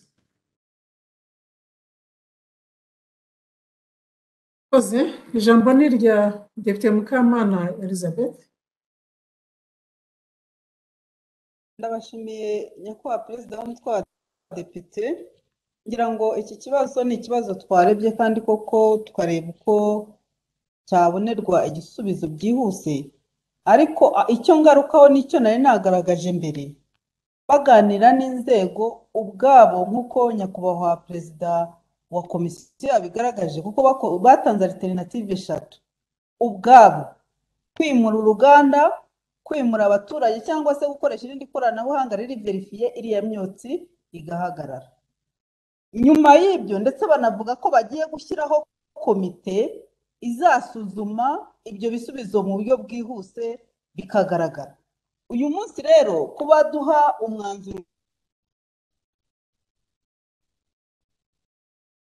ijambo ni irya Depite Mukamana Elizabeth. ndabashimiye nyakubahwa perezida w'umutwe w'abadepite ngira ngo iki kibazo ni ikibazo twarebye kandi koko tukareba uko cyabonerwa igisubizo byihuse ariko icyo ngarukaho nicyo nari nagaragaje mbere baganira n'inzego ubwabo nk'uko nyakubahwa perezida wa komisiyo yabigaragaje kuko batanze alternative 3 ubwabo kwimura uruganda kwimura abaturage cyangwa se gukoresha irindi koranabuhanga riri verifiye iriya myotsi igahagarara nyuma y'ibyo ndetse banavuga ko bagiye gushyiraho komite izasuzuma ibyo bisubizo mu buryo bwihuse bikagaragara uyu munsi rero kuba duha umwanzuro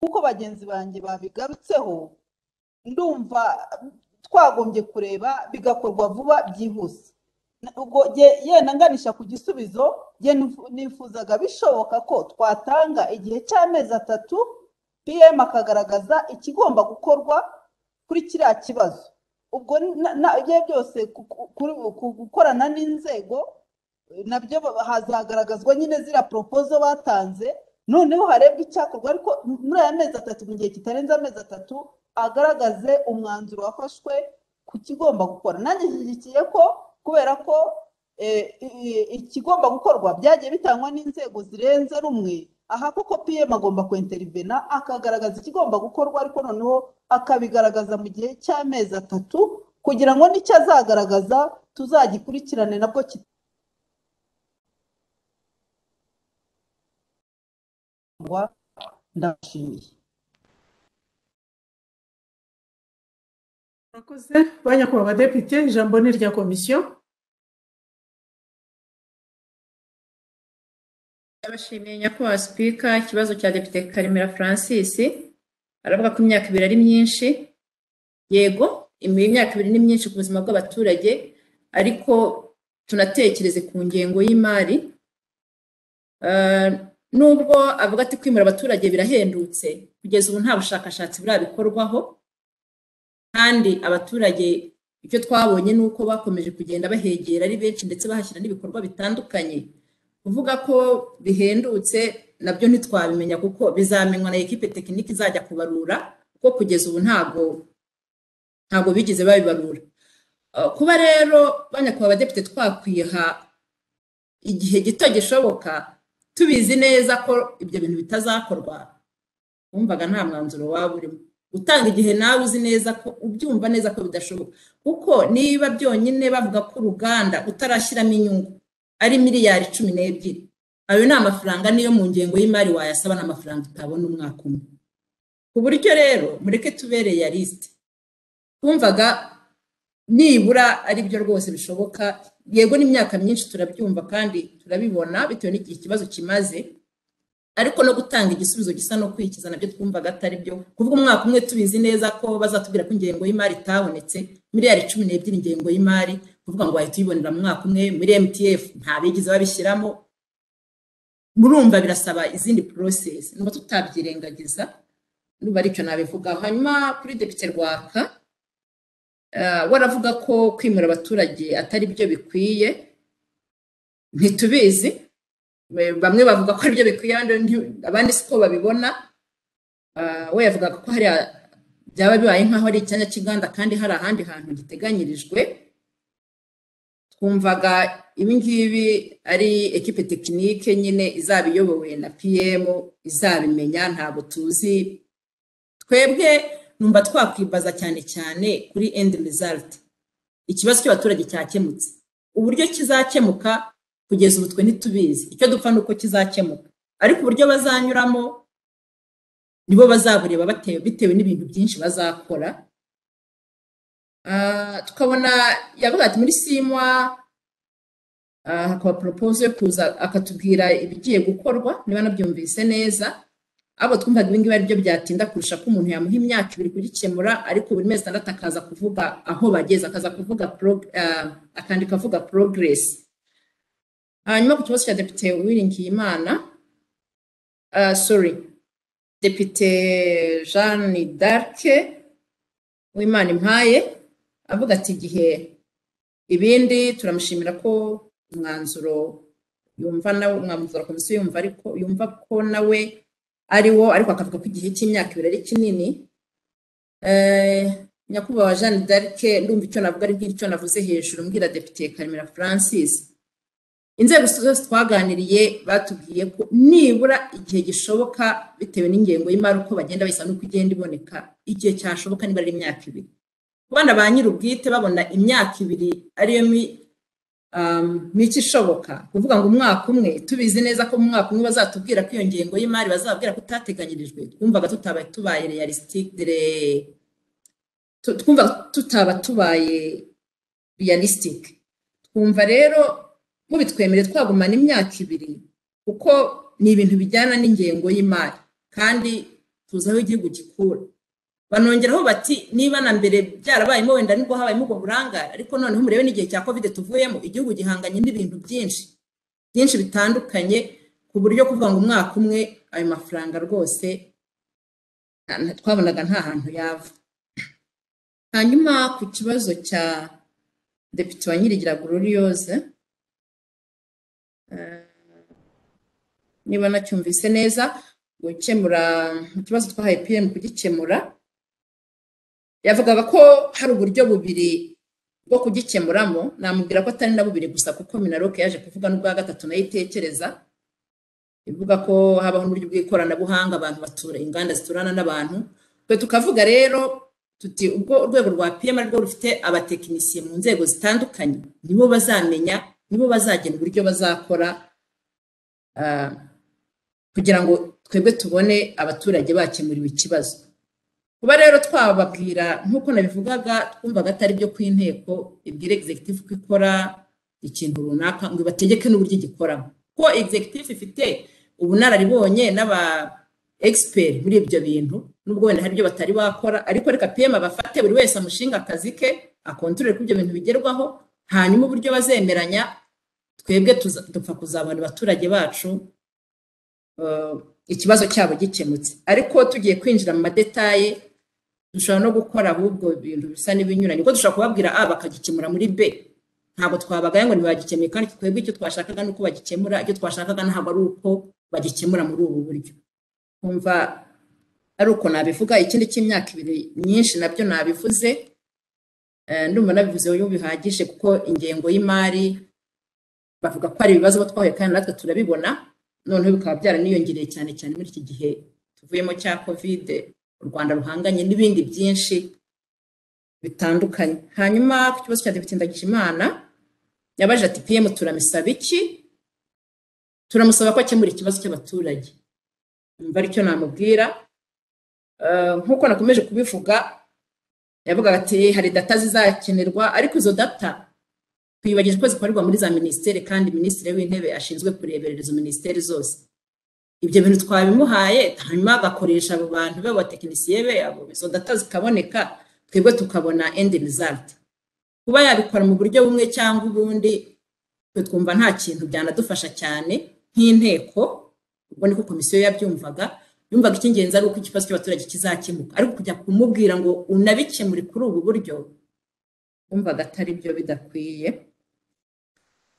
kuko bagenzi banjye babigarutseho ndumva twagombye kureba bigakorwa vuba byihuse ubwo yenda nganisha ku gisubizo nifuzaga bishoboka ko twatanga igihe cy'amezi 3 PM akagaragaza ikigomba gukorwa kuri kiriya kibazo ubwo ibyo byose gukorana n'inzego nabyo hazagaragazwa nyine zira proposal batanze noneho harebwa icyakorwa ariko muri aya mezi 3 mu gihe kitarenze amezi 3 agaragaze umwanzuro wafashwe ku kigomba gukora nanjye nshyigikiye ko kubera ko ikigomba gukorwa byagiye bitangwa n'inzego zirenze rumwe aha koko PM agomba kwintervena akagaragaza ikigomba gukorwa ariko noneho akabigaragaza mu gihe cy'amezi 3 kugira ngo nicyo azagaragaza tuzagikurikirane nabwo ndashimiye murakoze banyakubahwa abadepite ijambo ni irya komisiyo. Abashimiye nyakubahwa Speaker ikibazo cya Depite Karimera Francis aravuga ko imyaka 2 ari myinshi yego imyaka 2 ni myinshi ku buzima bw'abaturage ariko tunatekereze ku ngengo y'imari nubwo avuga ati kwimura abaturage birahendutse kugeza ubu nta bushakashatsi burabikorwaho kandi abaturage icyo twabonye nuko bakomeje kugenda bahegera ari benshi ndetse bahashyira n'ibikorwa bitandukanye kuvuga ko bihendutse nabyo ntitwabimenya kuko bizamenywa na equipe technique izajya kubarura kuko kugeza ubu ntago bigize babibarura kuba rero banyakubahwa abadepite twakwiha igihe gito gishoboka tubizi neza ko ibyo bintu bitazakorwa wumvaga nta mwanzuro waba urimo utanga igihe nawe uzi neza ko ubyumva neza ko bidashoboka kuko niba byonyine bavuga ko uruganda utarashyiramo inyungu ari miliyari 12 ayo ni amafaranga niyo mu ngengo y'imari wayasaba n'amafaranga utabona umwaka umwe ku buryo rero mureke tubereye ya list twumvaga nibura ari byo rwose bishoboka yego n'imyaka myinshi turabyumva kandi turabibona bitewe n'igihe ikibazo kimaze ariko no gutanga igisubizo gisa no kwikiza nabyo twumvaga atari byo kuvuga umwaka umwe tubizi neza ko bazatubwira ko ingengo y'imari itabonetse miliyari 12 ingengo y'imari kuvuga ngo wahita uyibonera mu mwaka umwe muri MTF nta bigize babishyiramo murumva birasaba izindi process nuba tutabyirengagiza nuba aricyo nabivuga hanyuma kuri Depite Rwaka waravuga ko kwimura abaturage atari byo bikwiye ntitubizi bamwe bavuga ko ari byo bikwiye abandi siko babibona we yavuga ko hari byaba bibaye nkaho ari icyanya cy'inganda kandi hari ahandi hantu giteganyirijwe twumvaga ibingibi ari equipe technique nyine izabiyobowe na PM izabimenya ntabwo tuzi twebwe numva twakwibaza cyane cyane kuri end result ikibazo cy'abaturage cyakemutse uburyo kizakemuka kugeza ubu twe ntitubizi icyo dupfa nuko kizakemuka ariko uburyo bazanyuramo nibo bazabureba bitewe n'ibintu byinshi bazakora tukabona yavuga ati muri simwa hakaba proposal yo kuza akatubwira ibigiye gukorwa niba nabyumvise neza. Abo twumvaga ibi ngibi ari byo byatinda kurusha ko umuntu yamuha imyaka 2 kugikemura, ariko buri mezi 6 akaza kuvuga aho bageze, akaza kuvuga akandika avuga progress. Hanyuma ku kibazo cya Depite Uwiringiyimana, Depite Jeanne d'Arc Uwimana Impaye avuga ati igihe ibindi turamushimira ko umwanzuro yumva nawe umwanzuro komisiyo yumva ariko yumva ko nawe ariwo, ariko akavuga ko igihe cy'imyaka 2 ari kinini. Nyakubahwa Jeanne d'Arc ndumva icyo navuga ari icyo navuze hejuru mbwira Depite Karemera Francis. Inzego zose twaganiriye batubwiye ko nibura igihe gishoboka bitewe n'ingengo y'imari uko bagenda bahisa nuko igenda iboneka, igihe cyashoboka niba ari imyaka 2. Kubana ba nyir'ubwite babona imyaka 2 ariyo miki ishoboka, kuvuga ngo umwaka umwe tubizi neza ko mu mwaka umwe bazatubwira ko iyo ngengo y'imari bazabwira ko utateganyirijwe, twumvaga tubaye realistic twumva tutaba tubaye realistic. Twumva rero mubitwemere twagumana imyaka 2 kuko ni ibintu bijyana n'ingengo y'imari kandi tuzaho igihugu gikura. Banongeraho bati niba na mbere byarabayemo wenda nibwo habayemo ubwo burangara, ariko noneho murebe n'igihe cya covid tuvuyemo igihugu gihanganye n'ibintu byinshi bitandukanye, ku buryo kuvuga ngo umwaka umwe ayo mafaranga rwose twabonaga nta hantu yava. Hanyuma ku kibazo cya Depite wa Nyirigira Gloriose, niba nacyumvise neza, gukemura ikibazo twahaye PM kugikemura, yavugaga ko hari uburyo bubiri bwo kugikemuramo. Namubwira ko atari na bubiri gusa kuko Minaroke yaje kuvuga n'ubwa gatatu nayo itekereza, ivuga ko habaho n'uburyo bw'ikoranabuhanga abantu batura inganda ziturana n'abantu. Twe tukavuga rero tuti ubwo urwego rwa PM ariko rufite abatekinisiye mu nzego zitandukanye, nibo bazamenya, nibo bazagena uburyo bazakora kugira ngo twebwe tubone abaturage bakemuriwe ikibazo. Kuba rero twababwira nkuko nabivugaga, twumvaga atari byo kw'inteko ibwire executive ko ikora ikintu runaka ngo bategeke n'uburyo gikoramo, ko executive ifite ubunararibonye n'aba expert muri ibyo bintu, nubwo wenda hari ibyo batari bakora, ariko reka PM abafate buri wese amushinga akazi ke, akontorere ko ibyo bintu bigerwaho, hanyuma uburyo bazemeranya twebwe dupfa kuzabona abaturage bacu ikibazo cyabo gikemutse. Ariko tugiye kwinjira mu madetaye dushobora no gukora ahubwo ibintu bisa n'ibinyuranye, ko dushobora kubabwira bakagikemura muri B, ntabwo twabagaye ngo ntibagikemure, kandi twebwe icyo twashakaga nuko bagikemura, icyo twashakaga ntabwo ari uko bagikemura muri ubu buryo. Kumva ari uko nabivuga. Ikindi cy'imyaka 2 myinshi nabyo nabivuze, ndumva nabivuze uyu bihagije kuko ingengo y'imari bavuga ko ari ibibazo batwaye kandi natwe turabibona, noneho bikaba byaraniyongereye cyane muri iki gihe tuvuyemo cya covid, u Rwanda ruhanganye n'ibindi byinshi bitandukanye. Hanyuma ku kibazo cya Depite Ndagijimana yabaje ati PM turamisaba iki? Turamusaba ko akemura ikibazo cy'abaturage. Umva aricyo namubwira. Nkuko nakomeje kubivuga, yavuga ati hari data zizakenerwa, ariko izo data twibagije ko zikorerwa muri za ministere, kandi Minisitiri w'Intebe ashinzwe kureberera izo ministere zose. Ibyo bintu twabimuhaye, hanyuma agakoresha abo bantu b'abatekinisiye be, abo izo data zikaboneka, twebwe tukabona end result. Kuba yabikora mu buryo bumwe cyangwa ubundi, twe twumva nta kintu byanadufasha cyane nk'inteko, ubwo niko komisiyo yabyumvaga. Yumvaga icy'ingenzi ari uko ikibazo cy'abaturage kizakemuka, ariko kujya kumubwira ngo unabikemure kuri ubu buryo, umvaga atari byo bidakwiye.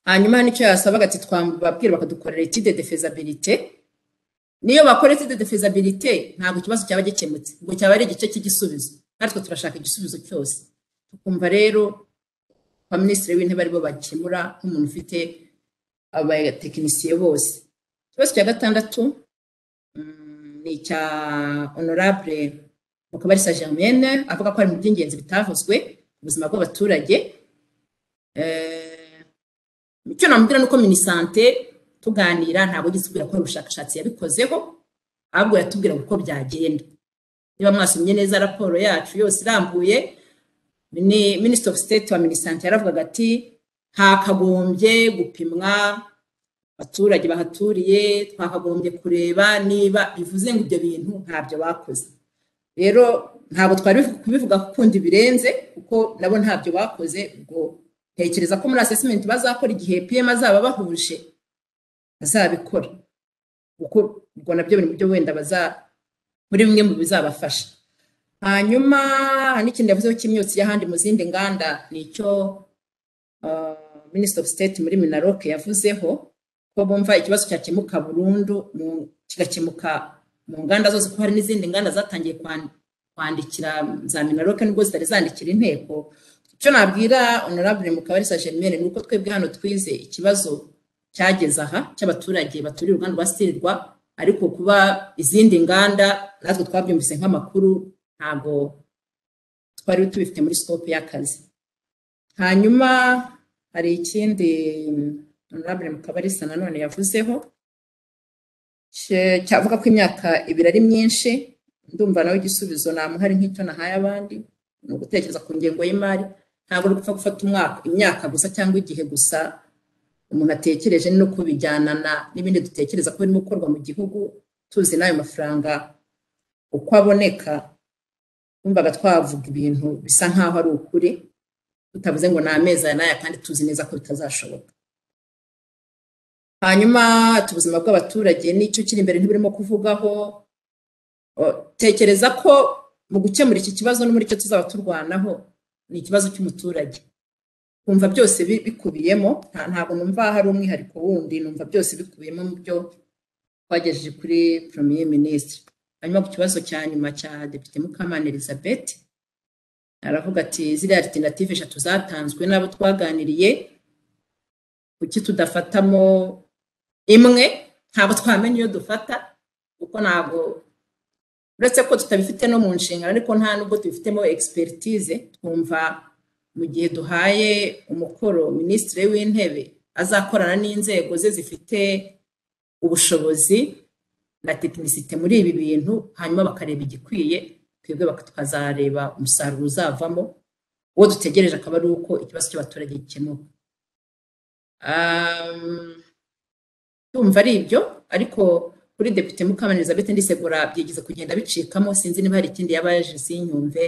Hanyuma nicyo yasabaga ati twambabwira bakadukorera étude de faisabilité. Niyo bakora étude de faisabilité ntabwo ikibazo cyaba gikemutse, ubwo cyaba ari igice cy'igisubizo, natwe turashaka igisubizo cyose. Tukumva rero kwa Minisitiri w'Intebe aribo bakemura nk'umuntu ufite abatekinisiye bose. Ikibazo cya 6 ni cya Honorable Mukabarisa Germaine, avuga ko ari mu by'ingenzi bitavuzwe ubuzima bw'abaturage. Icyo namubwira nuko Minisante tuganira ntabwo gisubira ko ubushakashatsi yabikozeho, ahubwo yatubwira uko byagenda. Niba mwasomye neza raporo yacu yose irambuye, Minister of State wa Minisante yaravugaga ati hakagombye gupimwa abaturage bahaturiye, twakagombye kureba niba bivuze ngo ibyo bintu ntabyo bakoze. Rero ntabwo twari kubivuga kundi birenze kuko nabo ntabyo bakoze. Ubwo ntekereza ko muri assessment bazakora igihe PM azaba bahuje bazabikora, kuko ubwo nabyo biri mu byo wenda muri bimwe mu bizabafasha. Hanyuma n'ikindi yavuzeho cy'imyotsi y'ahandi mu zindi nganda nicyo Minister of State muri Minaloc yavuzeho ko bumva ikibazo cyakemuka burundu kigakemuka mu nganda zose, ko hari n'izindi nganda zatangiye kwandikira za Minaloc nubwo zitari zandikira inteko. Icyo nabwira Honorable Mukabarisa Germaine nuko twebwe hano twize ikibazo cyageze aha cy'abaturage baturiye uruganda rwa Stilirwa, ariko kuba izindi nganda natwe twabyumvise nk'amakuru ntabwo twari tubifite muri scope y'akazi. Hanyuma hari ikindi Honorable Mukabarisa nanone yavuzeho cyavuga ko imyaka 2 ari myinshi. Ndumva nawe igisubizo namuhari nk'icyo nahaye abandi, ni ugutekereza ku ngengo y'imari. Ntabwo uri gufata imyaka gusa cyangwa igihe gusa, umuntu atekereje no kubijyanana n'ibindi dutekereza ko birimo gukorwa mu gihugu, tuzi n'ayo mafaranga uko aboneka. Numvaga twavuga ibintu bisa nkaho ari ukuri, tutavuze ngo ni amezi aya n'aya kandi tuzi neza ko bitazashoboka. Hanyuma ubuzima bw'abaturage n'icyo kiri imbere ntibirimo kuvugaho. Tekereza ko mu gukemura iki kibazo no muri cyo tuzaba turwanaho ni ikibazo cy'umuturage. Kumva byose bikubiyemo, ntabwo numva hari umwihariko wundi, numva byose bikubiyemo mu byo twagejeje kuri Premier Ministre. Hanyuma ku kibazo cya nyuma cya Depite Mukamana Elizabeth aravuga ati ziriya alternative 3 zatanzwe n'abo twaganiriye, kuki tudafatamo imwe? Ntabwo twamenye iyo dufata kuko ntabwo, uretse ko tutabifite no mu nshingano ariko nta nubwo tubifitemo expertise. Twumva mu gihe duhaye umukoro Minisitiri w'Intebe azakorana n'inzego ze zifite ubushobozi na tekinisite muri ibi bintu, hanyuma bakareba igikwiye, twebwe tukazareba umusaruro uzavamo. Uwo dutegereje akaba ari uko ikibazo cy'abaturage gikemuka. Tumva ari ibyo, ariko kuri Depite Mukamana Elizabeth ndisegura byigeze kugenda bicikamo, sinzi niba hari ikindi yabaje sinyumve,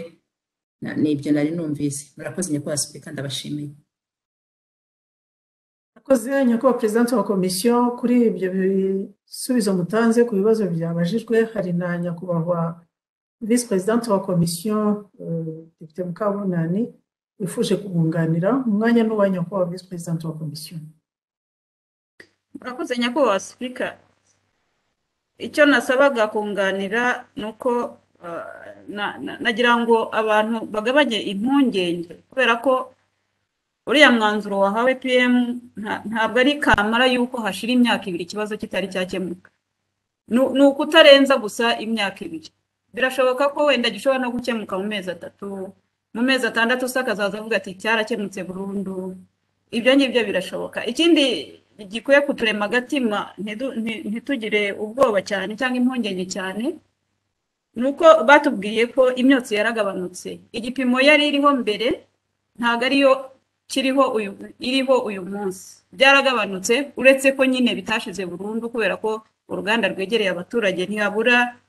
n'ibyo nari numvise. Murakoze nyakubahwa Speaker, ndabashimiye. Murakoze nyakubahwa President wa Komisiyo kuri ibyo bisubizo mutanze ku bibazo byabajijwe. Hari na nyakubahwa Vice President wa Komisiyo Depite Mukabunani wifuje kubunganira. Umwanya n'uwa nyakubahwa Vice President wa Komisiyo. Murakoze nyakubahwa Speaker. Icyo nasabaga kunganira nuko nagira ngo abantu bagabanye impungenge, kubera ko uriya mwanzuro wahawe PM ntabwo ari kamara yuko hashira imyaka 2 ikibazo kitari cyakemuka. Nuko utarenza gusa imyaka 2. Birashoboka ko wenda gishobora no gukemuka mu mezi 3, mu mezi 6 usakazaza avuga ati cyarakemutse burundu. Ibyo ngibyo birashoboka. Ikindi gikwiye kuturema agatima ntitugire ubwoba cyane cyangwa impungenge cyane, nuko batubwiye ko imyotsi yaragabanutse. Igipimo yari iriho mbere ntago ariyo iriho uyu munsi, byaragabanutse, uretse ko nyine bitashize burundu kubera ko uruganda rwegereye abaturage ntihabura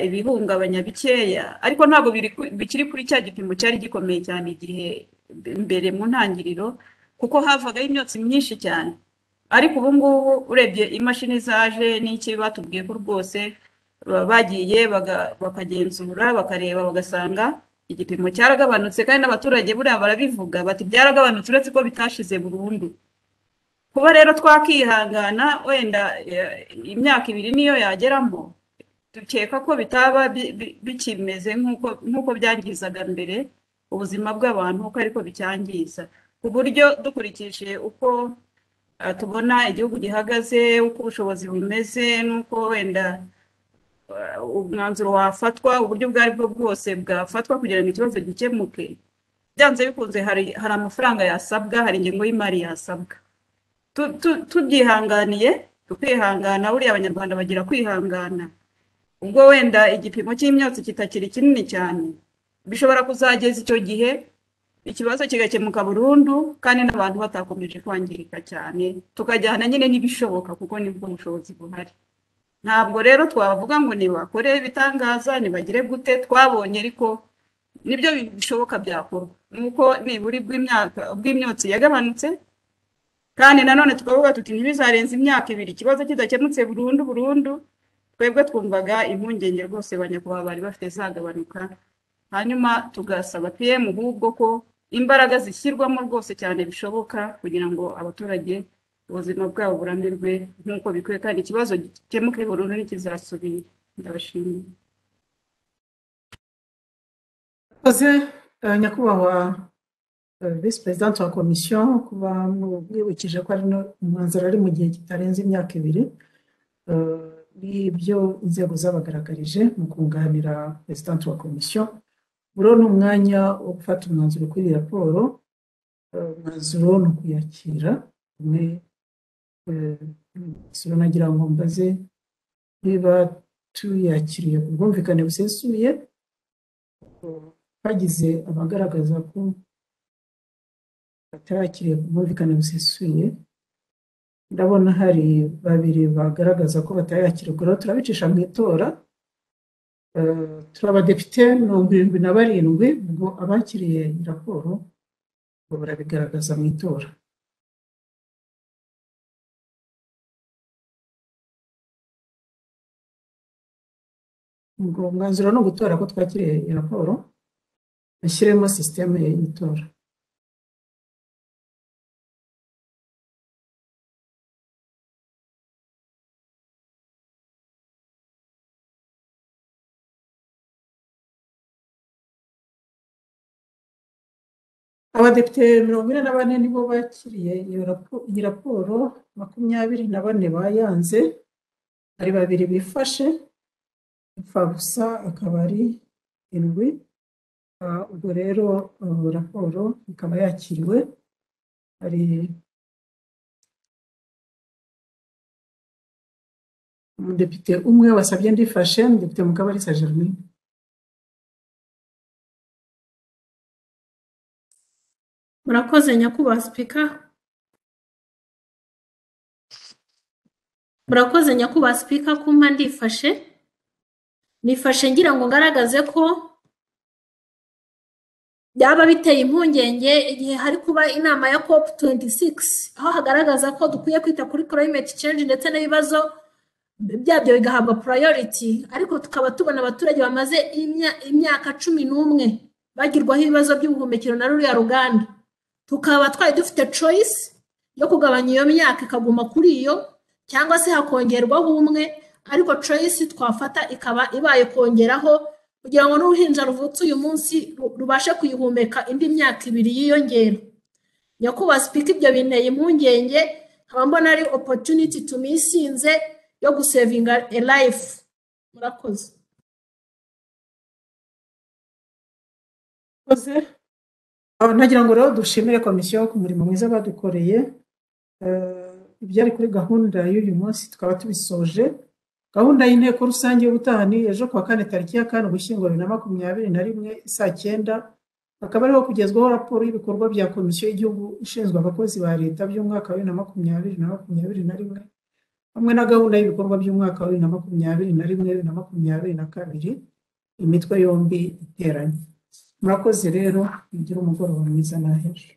ibihungabanya bikeya, ariko ntago bikiri kuri cya gipimo cyari gikomeye cyane igihe mbere mu ntangiriro, kuko havagaho imyotsi myinshi cyane. Ariko ubu ngubu urebye imashini zaje n'iki batubwiye ko rwose bagiye bakagenzura bakareba bagasanga igipimo cyaragabanutse, kandi n'abaturage buriya barabivuga bati byaragabanutse uretse ko bitashize burundu. Kuba rero twakihangana wenda imyaka 2 niyo yageramo, dukeka ko bitaba bikimeze nk'uko byangizaga mbere ubuzima bw'abantu, uko ariko bicyangiza, ku buryo dukurikije uko tubona igihugu gihagaze, uko ubushobozi bumeze, nuko wenda umwanzuro wafatwa, uburyo bwari bwo bwose bwafatwa kugira ngo ikibazo gikemuke. Byanze bikunze hari amafaranga yasabwa, hari ingengo y'imari yasabwa. Tubyihanganiye, tukihangana, buriya abanyarwanda bagira kwihangana. Ubwo wenda igipimo cy'imyotsi kitakiri kinini cyane, bishobora kuzageza icyo gihe ikibazo kigakemuka burundu kandi n'abantu batakomeje kwangirika cyane tukajyana nyine n'ibishoboka kuko nibwo bushobozi buhari. Ntabwo rero twavuga ngo nibakore ibitangaza nibagire gute, twabonye ariko nibyo bishoboka byakorwa nuko niburi bw'imyotsi yagabanutse, kandi nanone tukavuga tuti ntibizarenza imyaka 2 ikibazo kidakemutse burundu. Twebwe twumvaga impungenge rwose banyakubahwa bari bafite zagabanuka, hanyuma tugasaba PM ahubwo ko imbaraga zishyirwamo rwose cyane bishoboka kugira ngo abaturage ubuzima bwabo burambirwe nk'uko bikwiye kandi ikibazo gikemuke burundu ntikizasubira. Ndabashimiye. Murakoze nyakubahwa Vice President wa Komisiyo kuba mwibukije ko ari umwanzuro ari mu gihe kitarenze imyaka 2 n'ibyo inzego zabagaragarije mu kunganira President wa Komisiyo. Buro ni umwanya wo gufata umwanzuro kuri iyi raporo. Umwanzuro ni ukuyakira sura nagira ngo mbaze niba tuyakiriye ku bwumvikane busesuye. Bagize abagaragaza ko batayakiriye ku bwumvikane busesuye, ndabona hari 2 bagaragaza ko batayakiriye, rero turabicisha mu itora. Turabadepite 77 ubwo abakiriye raporo ngo barabigaragaza mu itora. Ubwo umwanzuro no gutora ko twakiriye raporo bashyiremo systeme y'itora. Abadepite 44 nibo bakiriye iyi raporo, 24 bayanze, hari 2 bifashe, imfabusa akaba ari 7. Ubwo rero raporo ikaba yakiriwe. Hari umudepite umwe wasabye ndifashe, Depite Mukabalisa Germaine. Murakoze nyakubahwa Speaker. Murakoze nyakubahwa Speaker kumpa ndifashe. Nifashe ngira ngo ngaragaze ko byaba biteye impungenge igihe hari kuba inama ya COP26 aho hagaragaza ko dukwiye kwita kuri climate change ndetse n'ibibazo byabyo bigahabwa priority, ariko tukaba tubona abaturage bamaze imyaka 11 bagirwaho ibibazo by'ubuhumekero na ruriya ruganda. Tukaba twari dufite choice yo kugabanya iyo myaka ikaguma kuri iyo cyangwa se hakongerwaho umwe, ariko choice twafata ikaba ibaye kongeraho kugira ngo n'uruhinja ruvutse uyu munsi rubashe kuyihumeka indi myaka 2 yiyongera. Nyakubahwa Speaker, ibyo binteye impungenge, nkaba mbona ari opportunity tumisinze yo gusavinga a life. Murakoze. Nagira ngo rero dushimire komisiyo ku murimo mwiza badukoreye. Ibyari kuri gahunda y'uyu munsi tukaba tubisoje. Gahunda y'inteko rusange y'ubutaha ni ejo kuwa 4 tariki ya 4 Ugushyingo 2021 saa 9. Akaba ariho kugezwaho raporo y'ibikorwa bya komisiyo y'igihugu ishinzwe abakozi ba leta by'umwaka wa 2021 hamwe na gahunda y'ibikorwa by'umwaka wa 2021-2022 imitwe yombi iteranye. Murakoze rero, mugire umugoroba mwiza n'ahejo.